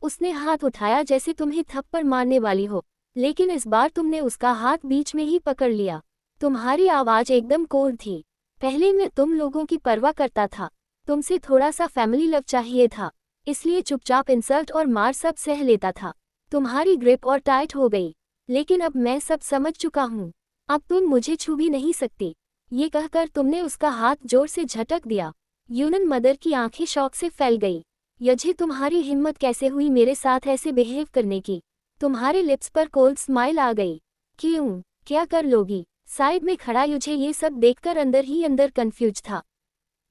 उसने हाथ उठाया जैसे तुम्हें थप्पड़ मारने वाली हो, लेकिन इस बार तुमने उसका हाथ बीच में ही पकड़ लिया। तुम्हारी आवाज़ एकदम कोल्ड थी। पहले मैं तुम लोगों की परवाह करता था, तुमसे थोड़ा सा फैमिली लव चाहिए था, इसलिए चुपचाप इंसल्ट और मार सब सह लेता था। तुम्हारी ग्रिप और टाइट हो गई, लेकिन अब मैं सब समझ चुका हूँ। अब तुम मुझे छू भी नहीं सकती। ये कहकर तुमने उसका हाथ जोर से झटक दिया। यूनन मदर की आंखें शौक से फैल गई। यझे तुम्हारी हिम्मत कैसे हुई मेरे साथ ऐसे बिहेव करने की? तुम्हारे लिप्स पर कोल्ड स्माइल आ गई। क्यों, क्या कर लोगी? साइड में खड़ा युझे ये सब देखकर अंदर ही अंदर कंफ्यूज था।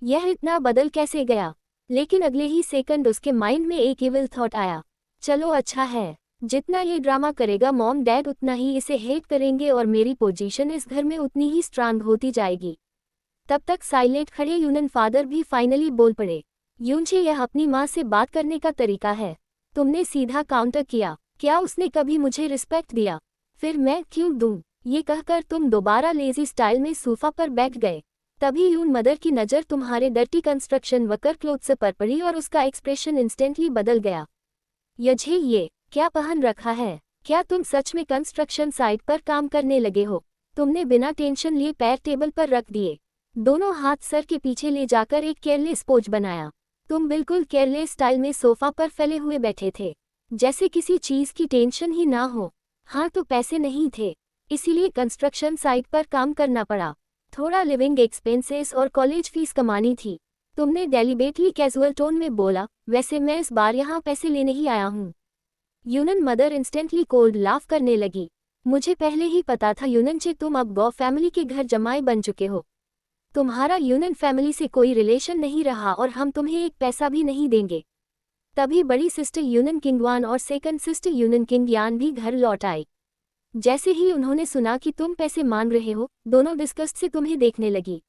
यह इतना बदल कैसे गया? लेकिन अगले ही सेकंड उसके माइंड में एक इविल थॉट आया। चलो अच्छा है, जितना ये ड्रामा करेगा मॉम डैड उतना ही इसे हेट करेंगे और मेरी पोजीशन इस घर में उतनी ही स्ट्रांग होती जाएगी। तब तक साइलेंट खड़े यूनन फादर भी फाइनली बोल पड़े, यूनजे यह अपनी माँ से बात करने का तरीका है। तुमने सीधा काउंटर किया। क्या उसने कभी मुझे रिस्पेक्ट दिया? फिर मैं क्यों दूं? ये कहकर तुम दोबारा लेजी स्टाइल में सोफा पर बैठ गए। तभी यून मदर की नज़र तुम्हारे डर्टी कंस्ट्रक्शन वर्कर क्लोथ से पर पड़ी और उसका एक्सप्रेशन इंस्टेंटली बदल गया। यझे ये क्या पहन रखा है? क्या तुम सच में कंस्ट्रक्शन साइट पर काम करने लगे हो? तुमने बिना टेंशन लिए पैर टेबल पर रख दिए, दोनों हाथ सर के पीछे ले जाकर एक केयरलेस पोज बनाया। तुम बिल्कुल केयरलेस स्टाइल में सोफा पर फैले हुए बैठे थे, जैसे किसी चीज़ की टेंशन ही ना हो। हाँ तो पैसे नहीं थे, इसीलिए कंस्ट्रक्शन साइट पर काम करना पड़ा। थोड़ा लिविंग एक्सपेंसेस और कॉलेज फीस कमानी थी। तुमने डेलिबरेटली कैजुअल टोन में बोला, वैसे मैं इस बार यहाँ पैसे लेने ही आया हूँ। यूनन मदर इंस्टेंटली कोल्ड लाफ करने लगी। मुझे पहले ही पता था यूननचे, तुम अब गौ फैमिली के घर जमाई बन चुके हो। तुम्हारा यूनन फैमिली से कोई रिलेशन नहीं रहा और हम तुम्हें एक पैसा भी नहीं देंगे। तभी बड़ी सिस्टर यूनन किंगवान और सेकंड सिस्टर यूनन किंग यान भी घर लौट आई। जैसे ही उन्होंने सुना कि तुम पैसे मांग रहे हो, दोनों डिस्गस्ट से तुम्हें देखने लगी।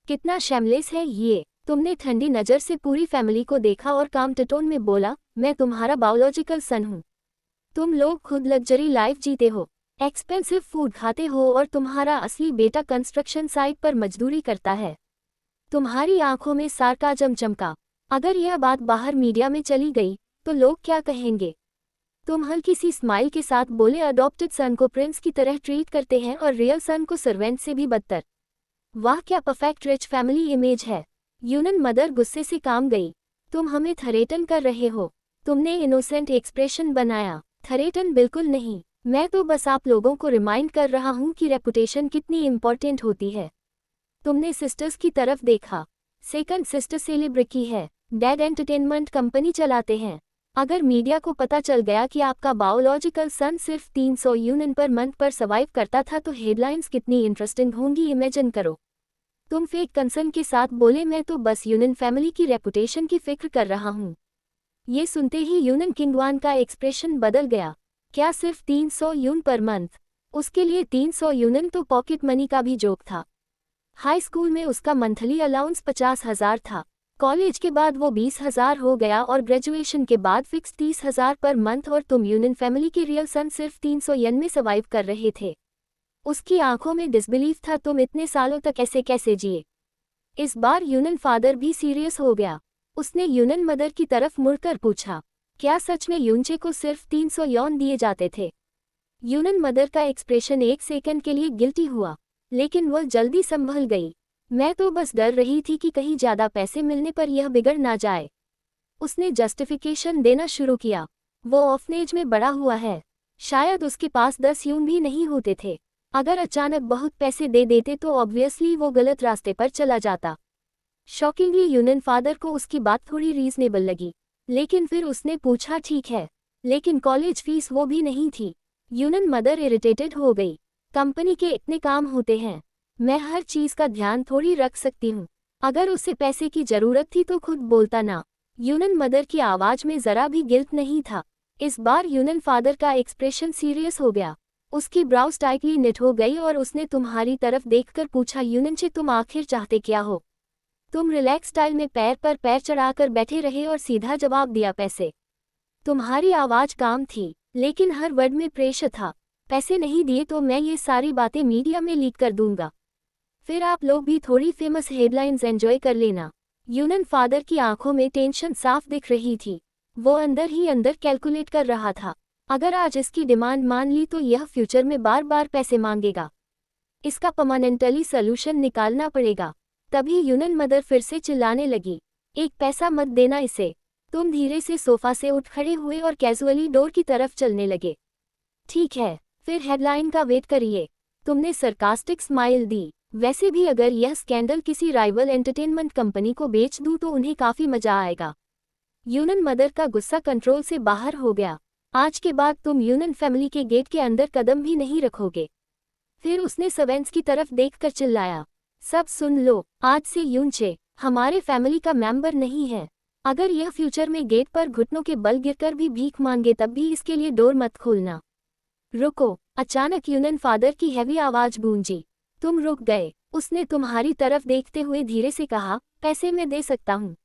कितना शैमलेस है ये? तुमने ठंडी नज़र से पूरी फैमिली को देखा और काम टोन में बोला, मैं तुम्हारा बायोलॉजिकल सन हूँ। तुम लोग खुद लग्जरी लाइफ जीते हो, एक्सपेंसिव फूड खाते हो और तुम्हारा असली बेटा कंस्ट्रक्शन साइट पर मजदूरी करता है। तुम्हारी आंखों में सार्काज़म चमका। अगर यह बात बाहर मीडिया में चली गई तो लोग क्या कहेंगे? तुम हल्की सी स्माइल के साथ बोले, अडॉप्टेड सन को प्रिंस की तरह ट्रीट करते हैं और रियल सन को सर्वेंट से भी बदतर। वाह, क्या परफेक्ट रिच फैमिली इमेज है। यूनन मदर गुस्से से काम गई। तुम हमें थरेटन कर रहे हो। तुमने इनोसेंट एक्सप्रेशन बनाया। थरेटन बिल्कुल नहीं, मैं तो बस आप लोगों को रिमाइंड कर रहा हूँ कि रेपुटेशन कितनी इम्पोर्टेंट होती है। तुमने सिस्टर्स की तरफ देखा। सेकंड सिस्टर सेलिब्रिटी है, डैड एंटरटेनमेंट कंपनी चलाते हैं। अगर मीडिया को पता चल गया कि आपका बायोलॉजिकल सन सिर्फ 300 यूनिट पर मंथ पर सर्वाइव करता था तो हेडलाइंस कितनी इंटरेस्टिंग होंगी, इमेजिन करो। तुम फेक कंसर्न के साथ बोले, मैं तो बस यूनिन फैमिली की रेपुटेशन की फिक्र कर रहा हूँ। ये सुनते ही यूनिन किंगवान का एक्सप्रेशन बदल गया। क्या सिर्फ 300 यून पर मंथ? उसके लिए 300 यूनिन तो पॉकेट मनी का भी जोक था। हाई स्कूल में उसका मंथली अलाउंस 50,000 था, कॉलेज के बाद वो 20,000 हो गया और ग्रेजुएशन के बाद फिक्स 30,000 पर मंथ, और तुम यूनिन फैमिली के रियल सन सिर्फ 300 येन में सर्वाइव कर रहे थे। उसकी आंखों में डिसबिलीफ था, तुम इतने सालों तक ऐसे कैसे जिए? इस बार यूनिन फादर भी सीरियस हो गया। उसने यूनिन मदर की तरफ मुड़कर पूछा, क्या सच में यूनचे को सिर्फ 300 यौन दिए जाते थे? यूनिन मदर का एक्सप्रेशन एक सेकंड के लिए गिल्टी हुआ, लेकिन वह जल्दी संभल गई। मैं तो बस डर रही थी कि कहीं ज़्यादा पैसे मिलने पर यह बिगड़ ना जाए। उसने जस्टिफिकेशन देना शुरू किया। वो ऑर्फनेज में बड़ा हुआ है, शायद उसके पास 10 यून भी नहीं होते थे। अगर अचानक बहुत पैसे दे देते तो ऑब्वियसली वो गलत रास्ते पर चला जाता। शॉकिंगली यूनिन फादर को उसकी बात थोड़ी रीजनेबल लगी, लेकिन फिर उसने पूछा, ठीक है, लेकिन कॉलेज फीस वो भी नहीं थी। यूनिन मदर इरिटेटेड हो गई। कंपनी के इतने काम होते हैं, मैं हर चीज़ का ध्यान थोड़ी रख सकती हूँ। अगर उसे पैसे की ज़रूरत थी तो खुद बोलता ना। यूनिन मदर की आवाज़ में ज़रा भी गिल्ट नहीं था। इस बार यूनिन फादर का एक्सप्रेशन सीरियस हो गया। उसकी ब्राउज टाइटली निट हो गई और उसने तुम्हारी तरफ देखकर पूछा, यूनिनचे तुम आखिर चाहते क्या हो? तुम रिलैक्स स्टाइल में पैर पर पैर चढ़ाकर बैठे रहे और सीधा जवाब दिया, पैसे। तुम्हारी आवाज़ काम थी, लेकिन हर वर्ड में प्रेशर था। पैसे नहीं दिए तो मैं ये सारी बातें मीडिया में लीक कर दूंगा, फिर आप लोग भी थोड़ी फेमस हेडलाइंस एंजॉय कर लेना। यूनिन फादर की आंखों में टेंशन साफ दिख रही थी। वो अंदर ही अंदर कैलकुलेट कर रहा था, अगर आज इसकी डिमांड मान ली तो यह फ्यूचर में बार बार पैसे मांगेगा। इसका परमानेंटली सॉल्यूशन निकालना पड़ेगा। तभी यूनिन मदर फिर से चिल्लाने लगी, एक पैसा मत देना इसे। तुम धीरे से सोफा से उठ खड़े हुए और कैजुअली डोर की तरफ चलने लगे। ठीक है, फिर हेडलाइन का वेट करिए। तुमने सरकास्टिक स्माइल दी। वैसे भी अगर यह स्कैंडल किसी राइवल एंटरटेनमेंट कंपनी को बेच दूं तो उन्हें काफी मजा आएगा। यूनिन मदर का गुस्सा कंट्रोल से बाहर हो गया। आज के बाद तुम यूनिन फैमिली के गेट के अंदर कदम भी नहीं रखोगे। फिर उसने सर्वेंट्स की तरफ देखकर चिल्लाया, सब सुन लो, आज से यूनचे हमारे फैमिली का मेंबर नहीं है। अगर यह फ्यूचर में गेट पर घुटनों के बल गिरकर भी भीख मांगे तब भी इसके लिए डोर मत खोलना। रुको, अचानक यूनिन फादर की हैवी आवाज गूंजी। तुम रुक गए। उसने तुम्हारी तरफ देखते हुए धीरे से कहा, पैसे मैं दे सकता हूँ।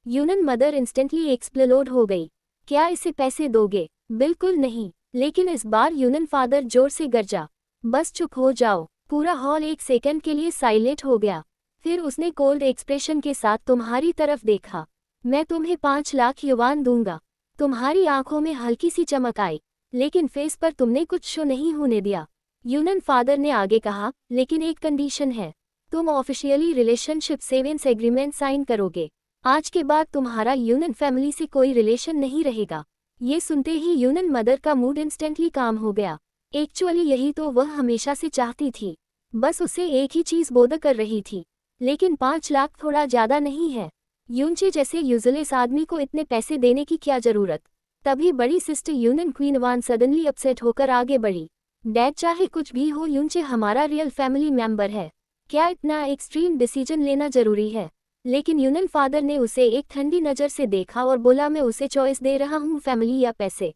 यूनिन मदर इंस्टेंटली एक्सप्लोड हो गई। क्या इसे पैसे दोगे? बिल्कुल नहीं। लेकिन इस बार यूनिन फादर जोर से गरजा, बस चुप हो जाओ। पूरा हॉल एक सेकंड के लिए साइलेंट हो गया। फिर उसने कोल्ड एक्सप्रेशन के साथ तुम्हारी तरफ देखा, मैं तुम्हें 5 लाख युवान दूंगा। तुम्हारी आंखों में हल्की सी चमक आई, लेकिन फेस पर तुमने कुछ शो नहीं होने दिया। यूनिन फादर ने आगे कहा, लेकिन एक कंडीशन है, तुम officially relationship sevens agreement sign करोगे। आज के बाद तुम्हारा यूनिन फैमिली से कोई रिलेशन नहीं रहेगा। ये सुनते ही यूनिन मदर का मूड इंस्टेंटली काम हो गया। एक्चुअली यही तो वह हमेशा से चाहती थी, बस उसे एक ही चीज़ बोध कर रही थी। लेकिन 5 लाख थोड़ा ज़्यादा नहीं है? यूनचे जैसे यूजलेस आदमी को इतने पैसे देने की क्या ज़रूरत? तभी बड़ी सिस्टर यूनिन क्वीन वान सडनली अपसेट होकर आगे बढ़ी। डैड, चाहे कुछ भी हो, यूनचे हमारा रियल फैमिली मेंबर है। क्या इतना एक्सट्रीम डिसीजन लेना जरूरी है? लेकिन यूनिन फादर ने उसे एक ठंडी नज़र से देखा और बोला, मैं उसे चॉइस दे रहा हूँ, फैमिली या पैसे।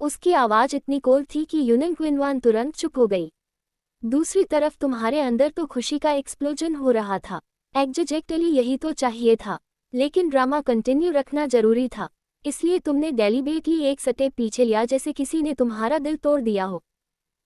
उसकी आवाज़ इतनी कोल्ड थी कि यूनिन क्वीन वान तुरंत चुप हो गई। दूसरी तरफ तुम्हारे अंदर तो खुशी का एक्सप्लोजन हो रहा था। एग्जैक्टली यही तो चाहिए था, लेकिन ड्रामा कंटिन्यू रखना जरूरी था। इसलिए तुमने डेलिबरेटली एक स्टेप पीछे लिया, जैसे किसी ने तुम्हारा दिल तोड़ दिया हो।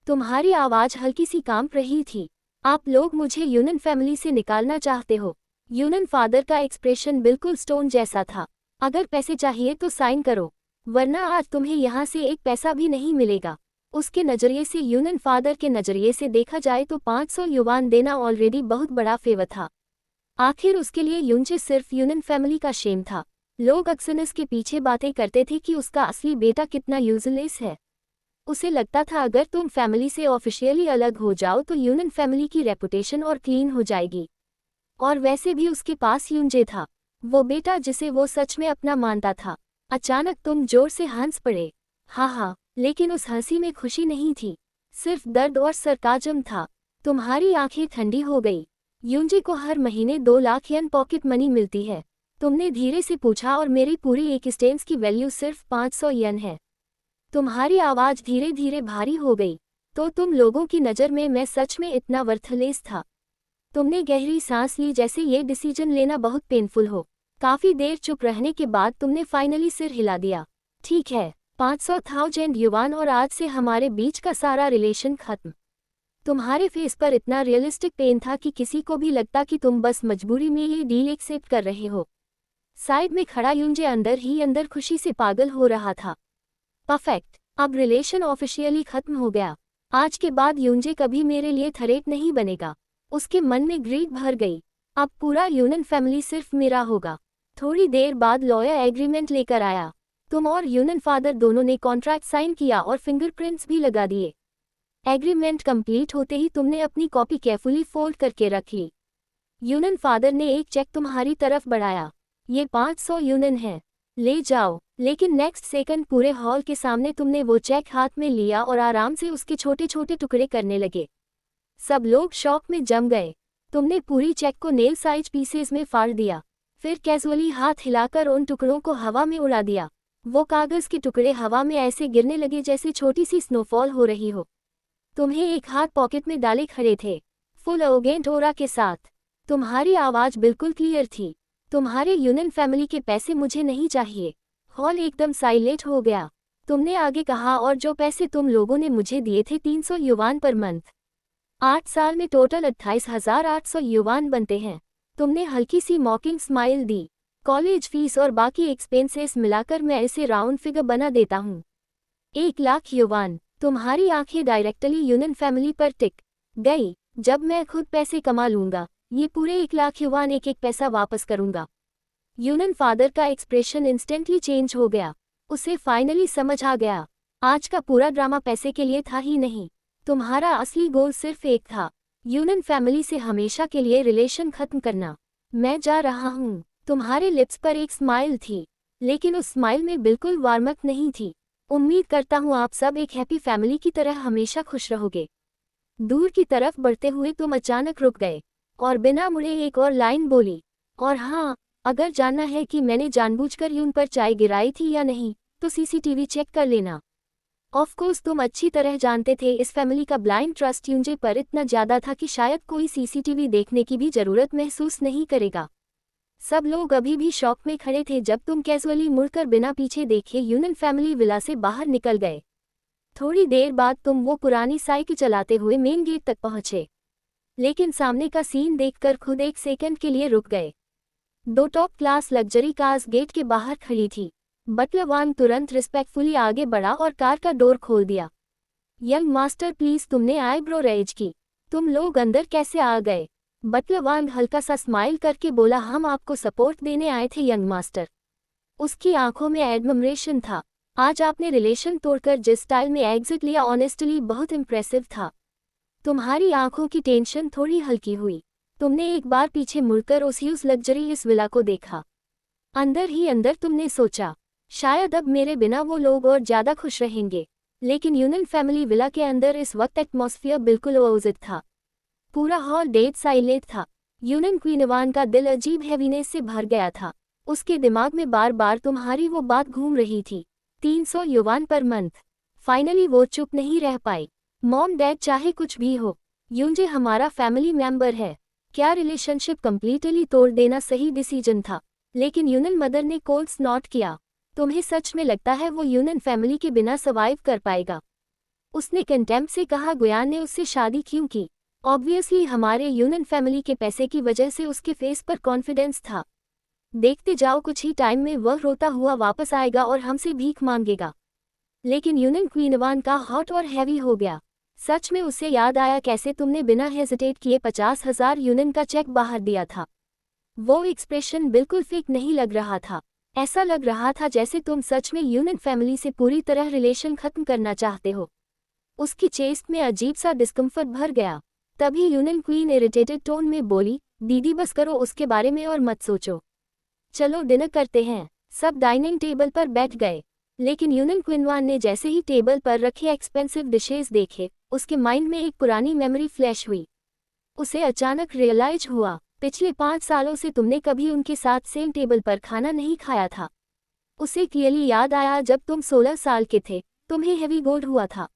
तुम्हारी आवाज़ हल्की सी कांप रही थी। आप लोग मुझे यूनियन फैमिली से निकालना चाहते हो। यूनियन फादर का एक्सप्रेशन बिल्कुल स्टोन जैसा था। अगर पैसे चाहिए तो साइन करो, वरना आज तुम्हें यहाँ से एक पैसा भी नहीं मिलेगा। उसके नज़रिए से, यूनियन फादर के नज़रिए से देखा जाए तो 500 युवान देना ऑलरेडी बहुत बड़ा फेवर था। आखिर उसके लिए यूनचे सिर्फ यूनियन फैमिली का शेम था। लोग अक्सर इसके पीछे बातें करते थे कि उसका असली बेटा कितना यूजलेस है। उसे लगता था अगर तुम फैमिली से ऑफिशियली अलग हो जाओ तो यूनियन फैमिली की रेपुटेशन और क्लीन हो जाएगी। और वैसे भी उसके पास यूनजे था, वो बेटा जिसे वो सच में अपना मानता था। अचानक तुम जोर से हंस पड़े। हाँ, लेकिन उस हंसी में खुशी नहीं थी, सिर्फ दर्द और सरकाजम था। तुम्हारी आंखें ठंडी हो गई। यूनजे को हर महीने 2 लाख येन पॉकेट मनी मिलती है। तुमने धीरे से पूछा, और मेरी पूरी एक्सटेंस की वैल्यू सिर्फ 500 येन है। तुम्हारी आवाज़ धीरे धीरे भारी हो गई। तो तुम लोगों की नज़र में मैं सच में इतना वर्थलेस था? तुमने गहरी सांस ली, जैसे ये डिसीजन लेना बहुत पेनफुल हो। काफ़ी देर चुप रहने के बाद तुमने फाइनली सिर हिला दिया। ठीक है, 500,000 युवान, और आज से हमारे बीच का सारा रिलेशन खत्म। तुम्हारे फेस पर इतना रियलिस्टिक पेन था कि किसी को भी लगता कि तुम बस मजबूरी में ये डील एक्सेप्ट कर रहे हो। साइड में खड़ा यूनजे अंदर ही अंदर खुशी से पागल हो रहा था। परफेक्ट, अब रिलेशन ऑफिशियली खत्म हो गया। आज के बाद यूनजे कभी मेरे लिए थ्रेट नहीं बनेगा। उसके मन में ग्रीड भर गई। अब पूरा यूनियन फैमिली सिर्फ मेरा होगा। थोड़ी देर बाद लॉयर एग्रीमेंट लेकर आया। तुम और यूनियन फादर दोनों ने कॉन्ट्रैक्ट साइन किया और फिंगरप्रिंट्स भी लगा दिए। एग्रीमेंट कंप्लीट होते ही तुमने अपनी कॉपी केयरफुली फोल्ड करके रख ली। यूनियन फादर ने एक चेक तुम्हारी तरफ बढ़ाया। ये 500 यूनियन है, ले जाओ। लेकिन नेक्स्ट सेकंड पूरे हॉल के सामने तुमने वो चेक हाथ में लिया और आराम से उसके छोटे छोटे टुकड़े करने लगे। सब लोग शॉक में जम गए। तुमने पूरी चेक को नेल साइज पीसेस में फाड़ दिया, फिर कैजुअली हाथ हिलाकर उन टुकड़ों को हवा में उड़ा दिया। वो कागज के टुकड़े हवा में ऐसे गिरने लगे जैसे छोटी सी स्नोफॉल हो रही हो। तुम्हें एक हाथ पॉकेट में डाले खड़े थे, फुल एरोगेंट ऑरा के साथ। तुम्हारी आवाज़ बिल्कुल क्लियर थी, तुम्हारे यूनियन फैमिली के पैसे मुझे नहीं चाहिए। हॉल एकदम साइलेंट हो गया। तुमने आगे कहा, और जो पैसे तुम लोगों ने मुझे दिए थे 300 युवान पर मंथ, 8 साल में टोटल 28,800 युवान बनते हैं। तुमने हल्की सी मॉकिंग स्माइल दी। कॉलेज फीस और बाकी एक्सपेंसेस मिलाकर मैं इसे राउंड फिगर बना देता हूँ, 1 लाख युवान। तुम्हारी आंखें डायरेक्टली यूनियन फैमिली पर टिक गई। जब मैं खुद पैसे कमा लूंगा, ये पूरे 1 लाख युवान एक एक पैसा वापस करूंगा। यूनियन फादर का एक्सप्रेशन इंस्टेंटली चेंज हो गया। उसे फाइनली समझ आ गया, आज का पूरा ड्रामा पैसे के लिए था ही नहीं। तुम्हारा असली गोल सिर्फ एक था, यूनियन फैमिली से हमेशा के लिए रिलेशन खत्म करना। मैं जा रहा हूँ। तुम्हारे लिप्स पर एक स्माइल थी, लेकिन उस स्माइल में बिल्कुल वार्मथ नहीं थी। उम्मीद करता हूँ आप सब एक हैप्पी फैमिली की तरह हमेशा खुश रहोगे। दूर की तरफ बढ़ते हुए तुम अचानक रुक गए और बिना मुड़े एक और लाइन बोली, और हाँ, अगर जानना है कि मैंने जानबूझकर यून पर चाय गिराई थी या नहीं, तो सीसीटीवी चेक कर लेना। ऑफ कोर्स तुम अच्छी तरह जानते थे इस फैमिली का ब्लाइंड ट्रस्ट यूनजे पर इतना ज़्यादा था कि शायद कोई सीसीटीवी देखने की भी ज़रूरत महसूस नहीं करेगा। सब लोग अभी भी शॉक में खड़े थे जब तुम कैजुअली मुड़कर बिना पीछे देखे यूनियन फैमिली विला से बाहर निकल गए। थोड़ी देर बाद तुम वो पुरानी साइकिल चलाते हुए मेन गेट तक पहुंचे, लेकिन सामने का सीन देखकर खुद एक सेकंड के लिए रुक गए। 2 top class luxury cars gate के बाहर खड़ी थी। बटलर वांग तुरंत रिस्पेक्टफुली आगे बढ़ा और कार का डोर खोल दिया। यंग मास्टर प्लीज, तुमने आईब्रो रेज की, तुम लोग अंदर कैसे आ गए? बटलर वांग हल्का सा स्माइल करके बोला, हम आपको सपोर्ट देने आए थे यंग मास्टर। उसकी आंखों में एडमिरेशन था। आज आपने रिलेशन तोड़कर जिस स्टाइल में एग्जिट लिया, ऑनेस्टली बहुत इम्प्रेसिव था। तुम्हारी आंखों की टेंशन थोड़ी हल्की हुई। तुमने एक बार पीछे मुड़कर उस ह्यूज लग्जरी इस विला को देखा। अंदर ही अंदर तुमने सोचा, शायद अब मेरे बिना वो लोग और ज़्यादा खुश रहेंगे। लेकिन यूनियन फैमिली विला के अंदर इस वक्त एटमॉस्फेयर बिल्कुल अपोजिट था। पूरा हॉल डेड साइलेंट था। यूनियन क्वीनवान का दिल अजीब हैवीनेस से भर गया था। उसके दिमाग में बार बार तुम्हारी वो बात घूम रही थी, 300 युवान पर मंथ। फाइनली वो चुप नहीं रह पाई। मॉम डैड, चाहे कुछ भी हो, यूनजे हमारा फैमिली मेंबर है। क्या रिलेशनशिप कंप्लीटली तोड़ देना सही डिसीजन था? लेकिन यूनियन मदर ने कोल्ड स्नॉट किया। तुम्हें सच में लगता है वो यूनन फैमिली के बिना सर्वाइव कर पाएगा? उसने कंटेम्प्ट से कहा। गुयान ने उससे शादी क्यों की? ऑब्वियसली हमारे यूनन फैमिली के पैसे की वजह से उसके फेस पर कॉन्फिडेंस था। देखते जाओ, कुछ ही टाइम में वह रोता हुआ वापस आएगा और हमसे भीख मांगेगा। लेकिन यूनन क्वीनवान का हॉट और हैवी हो गया। सच में उसे याद आया कैसे तुमने बिना हेजिटेट किए 50,000 यूनन का चेक बाहर दिया था। वो एक्सप्रेशन बिल्कुल फेक नहीं लग रहा था। ऐसा लग रहा था जैसे तुम सच में यूनन फैमिली से पूरी तरह रिलेशन खत्म करना चाहते हो। उसकी चेस्ट में अजीब सा डिस्कम्फर्ट भर गया। तभी यूनन क्वीन इरिटेटेड टोन में बोली, दीदी बस करो उसके बारे में और मत सोचो। चलो डिनर करते हैं। सब डाइनिंग टेबल पर बैठ गए। लेकिन यूनन क्विनवान ने जैसे ही टेबल पर रखे एक्सपेंसिव डिशेज देखे, उसके माइंड में एक पुरानी मेमोरी फ्लैश हुई। उसे अचानक रियलाइज हुआ, पिछले 5 सालों से तुमने कभी उनके साथ सेम टेबल पर खाना नहीं खाया था। उसे क्लियरली याद आया जब तुम 16 साल के थे, तुम्हें हेवी गोल्ड हुआ था।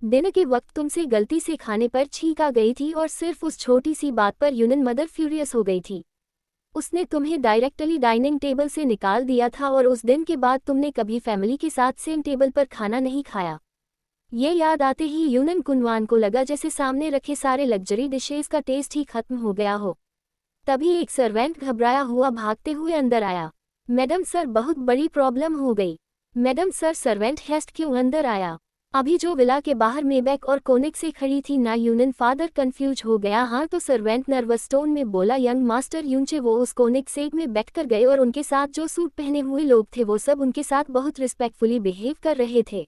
डिनर के वक्त तुमसे गलती से खाने पर छींक आ गई थी और सिर्फ उस छोटी सी बात पर यूनन मदर फ्यूरियस हो गई थी। उसने तुम्हें डायरेक्टली डाइनिंग टेबल से निकाल दिया था और उस दिन के बाद तुमने कभी फैमिली के साथ सेम टेबल पर खाना नहीं खाया। ये याद आते ही यूनन कुनवान को लगा जैसे सामने रखे सारे लग्जरी डिशेज का टेस्ट ही खत्म हो गया हो। तभी एक सर्वेंट घबराया हुआ भागते हुए अंदर आया। मैडम सर, बहुत बड़ी प्रॉब्लम हो गई। मैडम सर, सर्वेंट हेस्ट क्यों अंदर आया? अभी जो विला के बाहर मेबैक और कोनिक से खड़ी थी ना। यूनन फादर कंफ्यूज हो गया। हाँ तो सर्वेंट नर्वस टोन में बोला, यंग मास्टर यूनचे वो उस कोनिक सेग में बैठकर गए और उनके साथ जो सूट पहने हुए लोग थे वो सब उनके साथ बहुत रिस्पेक्टफुली बिहेव कर रहे थे।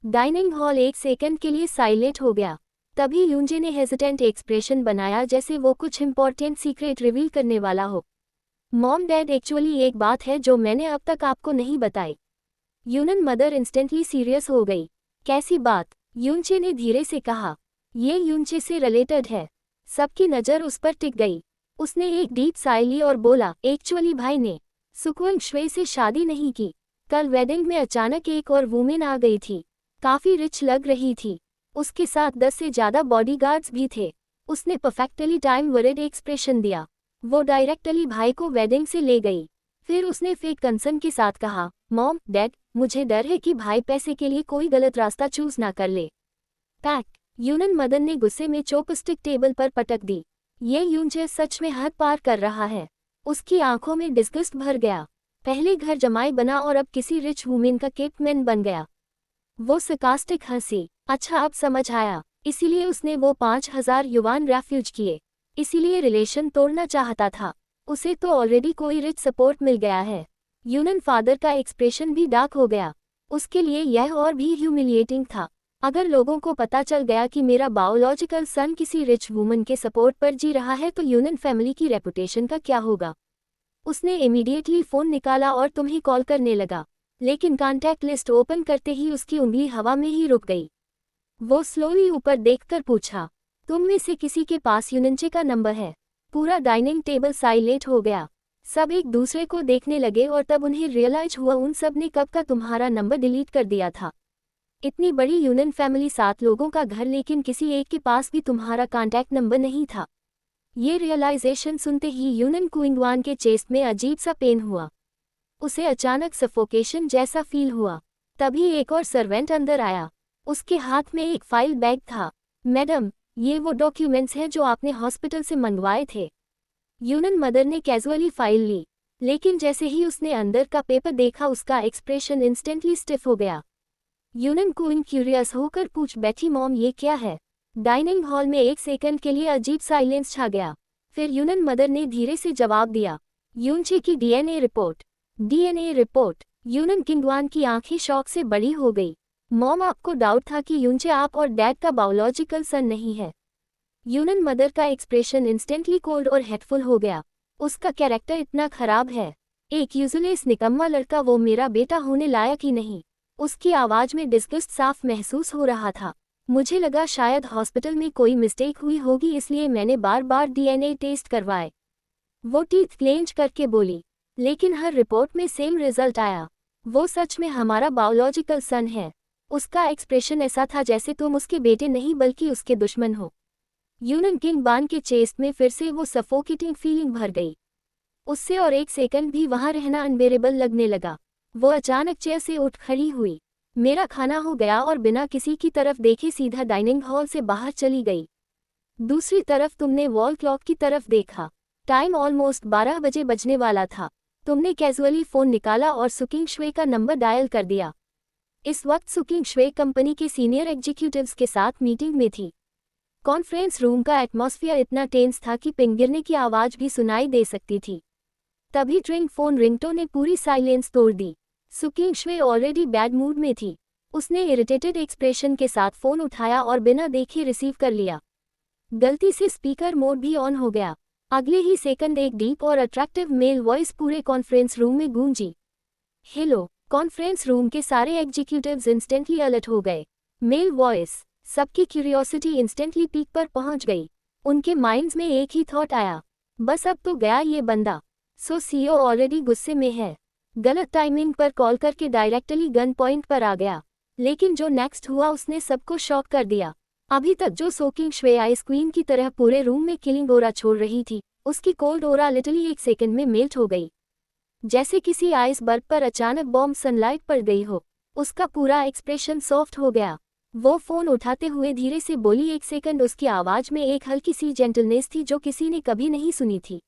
डाइनिंग हॉल एक सेकंड के लिए साइलेंट हो गया। तभी यूनजे ने हेजिटेंट एक्सप्रेशन बनाया जैसे वो कुछ इंपॉर्टेंट सीक्रेट रिवील करने वाला हो। मॉम डैड, एक्चुअली एक बात है जो मैंने अब तक आपको नहीं बताई। यूनन मदर इंस्टेंटली सीरियस हो गई। कैसी बात? यूनचे ने धीरे से कहा। ये यूनचे से रिलेटेड है। सबकी नज़र उस पर टिक गई। उसने एक डीप साई ली और बोला, एक्चुअली भाई ने सुकुन श्वे से शादी नहीं की। कल वेडिंग में अचानक एक और वुमेन आ गई थी। काफ़ी रिच लग रही थी। उसके साथ 10 से ज़्यादा बॉडीगार्ड्स भी थे। उसने परफेक्टली टाइम वर्ड एक्सप्रेशन दिया। वो डायरेक्टली भाई को वेडिंग से ले गई। फिर उसने फेक कंसर्न के साथ कहा, मॉम डैड, मुझे डर है कि भाई पैसे के लिए कोई गलत रास्ता चूज ना कर ले। पैक। यूनन मदन ने गुस्से में चॉपस्टिक टेबल पर पटक दी। ये यूनचे सच में हद पार कर रहा है। उसकी आंखों में डिस्गस्ट भर गया। पहले घर जमाई बना और अब किसी रिच वुमेन का केपमैन बन गया। वो सरकास्टिक हंसी। अच्छा अब समझ आया, इसीलिए उसने वो 5,000 युवान रेफ्यूज किए। इसीलिए रिलेशन तोड़ना चाहता था। उसे तो ऑलरेडी कोई रिच सपोर्ट मिल गया है। यूनन फादर का एक्सप्रेशन भी डार्क हो गया। उसके लिए यह और भी ह्यूमिलिएटिंग था। अगर लोगों को पता चल गया कि मेरा बायोलॉजिकल सन किसी रिच वुमन के सपोर्ट पर जी रहा है तो यूनन फैमिली की रेपुटेशन का क्या होगा? उसने इमीडिएटली फ़ोन निकाला और तुम्हें कॉल करने लगा। लेकिन कॉन्टैक्ट लिस्ट ओपन करते ही उसकी उंगली हवा में ही रुक गई। वो स्लोली ऊपर देखकर पूछा, तुम में से किसी के पास यूनचे का नंबर है? पूरा डाइनिंग टेबल साइलेंट हो गया। सब एक दूसरे को देखने लगे और तब उन्हें रियलाइज हुआ उन सब ने कब का तुम्हारा नंबर डिलीट कर दिया था। इतनी बड़ी यूनन फैमिली, 7 लोगों का घर, लेकिन किसी एक के पास भी तुम्हारा कॉन्टैक्ट नंबर नहीं था। ये रियलाइजेशन सुनते ही यूनन कुइंगवान के चेस्ट में अजीब सा पेन हुआ। उसे अचानक सफोकेशन जैसा फील हुआ। तभी एक और सर्वेंट अंदर आया। उसके हाथ में एक फाइल बैग था। मैडम, ये वो डॉक्यूमेंट्स हैं जो आपने हॉस्पिटल से मंगवाए थे। यूनन मदर ने कैजुअली फाइल ली, लेकिन जैसे ही उसने अंदर का पेपर देखा उसका एक्सप्रेशन इंस्टेंटली स्टिफ हो गया। यूनन क्वीन क्यूरियस होकर पूछ बैठी, मॉम ये क्या है? डाइनिंग हॉल में एक सेकंड के लिए अजीब साइलेंस छा गया। फिर यूनन मदर ने धीरे से जवाब दिया, यूनचे की DNA report. DNA report? Yunan Kingwan की आंखें शौक से बड़ी हो गई। मॉम, आपको डाउट था कि यूनचे आप और डैड का बायोलॉजिकल सन नहीं है। यूनन मदर का एक्सप्रेशन इंस्टेंटली कोल्ड और हेटफुल हो गया। उसका कैरेक्टर इतना खराब है। एक यूजलेस निकम्मा लड़का, वो मेरा बेटा होने लायक ही नहीं। उसकी आवाज़ में डिस्गस्ट साफ महसूस हो रहा था। मुझे लगा शायद हॉस्पिटल में कोई मिस्टेक हुई होगी, इसलिए मैंने बार बार डीएनए टेस्ट करवाए। वो टीथ क्लेंच करके बोली, लेकिन हर रिपोर्ट में सेम रिजल्ट आया। वो सच में हमारा बायोलॉजिकल सन है। उसका एक्सप्रेशन ऐसा था जैसे तुम उसके बेटे नहीं बल्कि उसके दुश्मन हो। यूनन किंगवान के चेस्ट में फिर से वो सफोकेटिंग फीलिंग भर गई। उससे और एक सेकंड भी वहां रहना अनबेरेबल लगने लगा। वो अचानक चेयर से उठ खड़ी हुई। मेरा खाना हो गया और बिना किसी की तरफ देखे सीधा डाइनिंग हॉल से बाहर चली गई। दूसरी तरफ तुमने वॉल क्लॉक की तरफ देखा। टाइम ऑलमोस्ट 12 बजे बजने वाला था। तुमने कैजुअली फ़ोन निकाला और सुकिंग श्वे का नंबर डायल कर दिया। इस वक्त सुकिंग श्वे कंपनी के सीनियर एग्जीक्यूटिव्स के साथ मीटिंग में थी। कॉन्फ्रेंस रूम का एटमॉस्फेयर इतना टेंस था कि पिंग गिरने की आवाज़ भी सुनाई दे सकती थी। तभी ट्रिंग फ़ोन रिंगटोन ने पूरी साइलेंस तोड़ दी। सुकिंग श्वे ऑलरेडी बैड मूड में थी। उसने इरिटेटेड एक्सप्रेशन के साथ फ़ोन उठाया और बिना देखे रिसीव कर लिया। गलती से स्पीकर मोड भी ऑन हो गया। अगले ही सेकंड एक डीप और अट्रैक्टिव मेल वॉइस पूरे कॉन्फ्रेंस रूम में गूंजी। हेलो। कॉन्फ्रेंस रूम के सारे एग्जीक्यूटिव्स इंस्टेंटली अलर्ट हो गए। Male voice. सबकी क्यूरियोसिटी इंस्टेंटली पीक पर पहुंच गई। उनके माइंड्स में एक ही थॉट आया, बस अब तो गया ये बंदा। सो सीईओ ऑलरेडी गुस्से में है। गलत टाइमिंग पर कॉल करके डायरेक्टली गन पॉइंट पर आ गया। लेकिन जो नेक्स्ट हुआ उसने सबको शॉक कर दिया। अभी तक जो सोकिंग श्वे आइस क्वीन की तरह पूरे रूम में किलिंग ओरा छोड़ रही थी, उसकी कोल्ड ओरा लिटरली एक सेकंड में मेल्ट हो गई। जैसे किसी आइस बर्फ पर अचानक बॉम्ब सनलाइट पड़ गई हो। उसका पूरा एक्सप्रेशन सॉफ्ट हो गया। वो फ़ोन उठाते हुए धीरे से बोली। एक सेकंड उसकी आवाज़ में एक हल्की सी जेंटलनेस थी जो किसी ने कभी नहीं सुनी थी।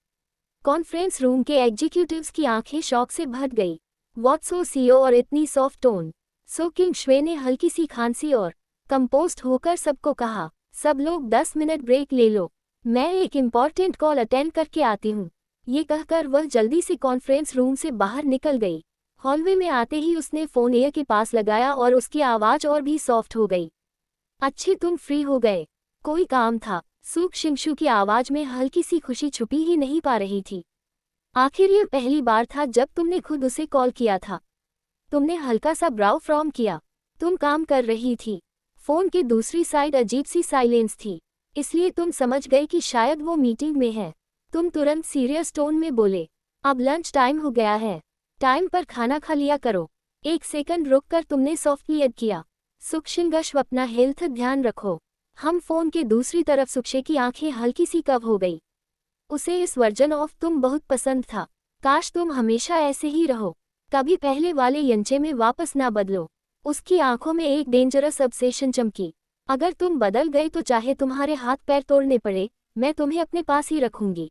कॉन्फ्रेंस रूम के एग्जीक्यूटिव्स की आंखें शॉक से भर गई। व्हाट्स सो सीईओ और इतनी सॉफ्ट टोन। सोकिंग श्वे ने हल्की सी खांसी और कंपोस्ट होकर सबको कहा, सब लोग 10 मिनट ब्रेक ले लो, मैं एक इम्पॉर्टेंट कॉल अटेंड करके आती हूँ। ये कहकर वह जल्दी से कॉन्फ्रेंस रूम से बाहर निकल गई। हॉलवे में आते ही उसने फ़ोन ईयर के पास लगाया और उसकी आवाज़ और भी सॉफ्ट हो गई। अच्छी तुम फ्री हो गए। कोई काम था? सूक शिंगशू की आवाज़ में हल्की सी खुशी छुपी ही नहीं पा रही थी। आखिर ये पहली बार था जब तुमने खुद उसे कॉल किया था। तुमने हल्का सा ब्राउ फ्रॉम किया। तुम काम कर रही थी। फ़ोन की दूसरी साइड अजीब सी साइलेंस थी, इसलिए तुम समझ गए कि शायद वो मीटिंग में है। तुम तुरंत सीरियस टोन में बोले, अब लंच टाइम हो गया है, टाइम पर खाना खा लिया करो। एक सेकंड रुक कर तुमने सॉफ्टली ऐड किया, सुक्षिंगश्व अपना हेल्थ ध्यान रखो। हम फ़ोन के दूसरी तरफ सुक्षे की आंखें हल्की सी कव हो गई। उसे इस वर्जन ऑफ तुम बहुत पसंद था। काश तुम हमेशा ऐसे ही रहो, कभी पहले वाले यंचे में वापस ना बदलो। उसकी आंखों में एक डेंजरस ऑब्सेशन चमकी। अगर तुम बदल गए तो चाहे तुम्हारे हाथ पैर तोड़ने पड़े, मैं तुम्हें अपने पास ही रखूंगी।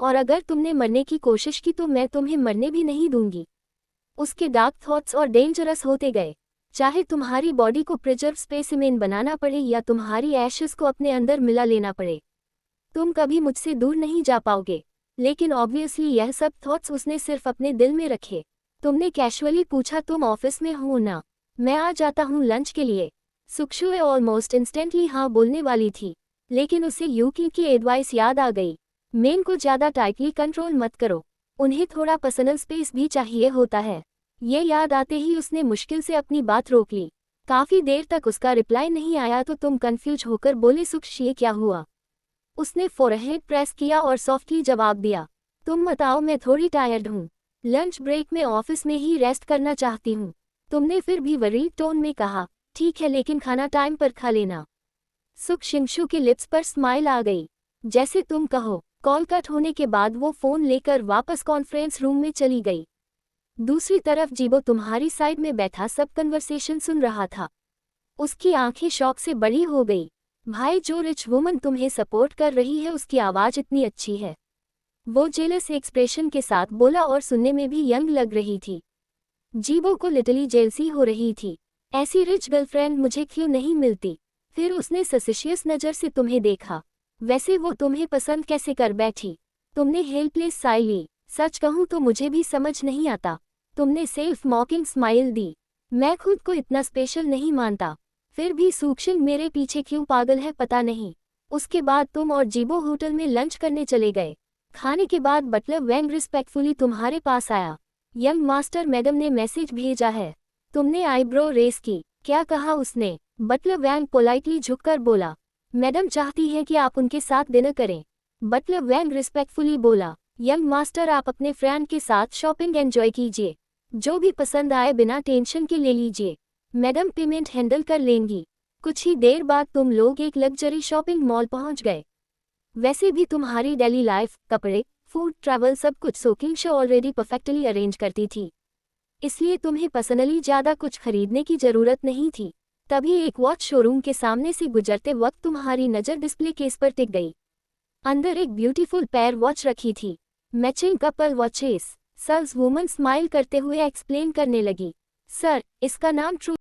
और अगर तुमने मरने की कोशिश की तो मैं तुम्हें मरने भी नहीं दूंगी। उसके डार्क थॉट्स और डेंजरस होते गए। चाहे तुम्हारी बॉडी को प्रिजर्व स्पेसिमेन बनाना पड़े या तुम्हारी एशेस को अपने अंदर मिला लेना पड़े, तुम कभी मुझसे दूर नहीं जा पाओगे। लेकिन ऑब्वियसली यह सब थॉट्स उसने सिर्फ अपने दिल में रखे। तुमने कैजुअली पूछा, तुम ऑफिस में हो ना? मैं आ जाता हूँ लंच के लिए। सुक्षु ऑलमोस्ट इंस्टेंटली हाँ बोलने वाली थी, लेकिन उसे यूकी की एडवाइस याद आ गई। मेन को ज़्यादा टाइटली कंट्रोल मत करो, उन्हें थोड़ा पर्सनल स्पेस भी चाहिए होता है। ये याद आते ही उसने मुश्किल से अपनी बात रोक ली। काफ़ी देर तक उसका रिप्लाई नहीं आया तो तुम कंफ्यूज होकर बोले, सुक्ष ये क्या हुआ? उसने फोरहेड प्रेस किया और सॉफ्टली जवाब दिया, तुम बताओ, मैं थोड़ी टायर्ड हूँ। लंच ब्रेक में ऑफिस में ही रेस्ट करना चाहती हूँ। तुमने फिर भी वरीड टोन में कहा, ठीक है लेकिन खाना टाइम पर खा लेना। सुक शिंगशू के लिप्स पर स्माइल आ गई। जैसे तुम कहो। कॉल कट होने के बाद वो फ़ोन लेकर वापस कॉन्फ्रेंस रूम में चली गई। दूसरी तरफ जीबो तुम्हारी साइड में बैठा सब कन्वर्सेशन सुन रहा था। उसकी आंखें शॉक से बड़ी हो गई। भाई, जो रिच वुमन तुम्हें सपोर्ट कर रही है उसकी आवाज़ इतनी अच्छी है। वो जेलस एक्सप्रेशन के साथ बोला और सुनने में भी यंग लग रही थी। जीबो को लिटरली जेलसी हो रही थी। ऐसी रिच गर्लफ्रेंड मुझे क्यों नहीं मिलती? फिर उसने सस्पिशियस नज़र से तुम्हें देखा। वैसे वो तुम्हें पसंद कैसे कर बैठी? तुमने हेल्पलेस साइड ली। सच कहूँ तो मुझे भी समझ नहीं आता। तुमने सेल्फ मॉकिंग स्माइल दी। मैं खुद को इतना स्पेशल नहीं मानता, फिर भी सूक्ष्म मेरे पीछे क्यों पागल है पता नहीं। उसके बाद तुम और जीबो होटल में लंच करने चले गए। खाने के बाद बटलर वैंग रिस्पेक्टफुली तुम्हारे पास आया। यंग मास्टर मैडम ने मैसेज भेजा है। तुमने आईब्रो रेस की। क्या कहा उसने? बटलर वैंग पोलाइटली झुककर बोला, मैडम चाहती है कि आप उनके साथ डिनर करें। बटलर वैंग रिस्पेक्टफुली बोला, यंग मास्टर आप अपने फ्रेंड के साथ शॉपिंग एंजॉय कीजिए। जो भी पसंद आए बिना टेंशन के ले लीजिए, मैडम पेमेंट हैंडल कर लेंगी। कुछ ही देर बाद तुम लोग एक लग्जरी शॉपिंग मॉल पहुंच गए। वैसे भी तुम्हारी डेली लाइफ, कपड़े, फूड, ट्रैवल सब कुछ soaking show already perfectly arrange करती थी। इसलिए तुम्हें पर्सनली ज़्यादा कुछ खरीदने की ज़रूरत नहीं थी। तभी एक वॉच शोरूम के सामने से गुजरते वक्त तुम्हारी नज़र डिस्प्ले केस पर टिक गई। अंदर एक ब्यूटीफुल पेयर वॉच रखी थी, matching couple watches. Sales woman smile करते हुए एक्सप्लेन करने लगी, सर, इसका नाम ट्रू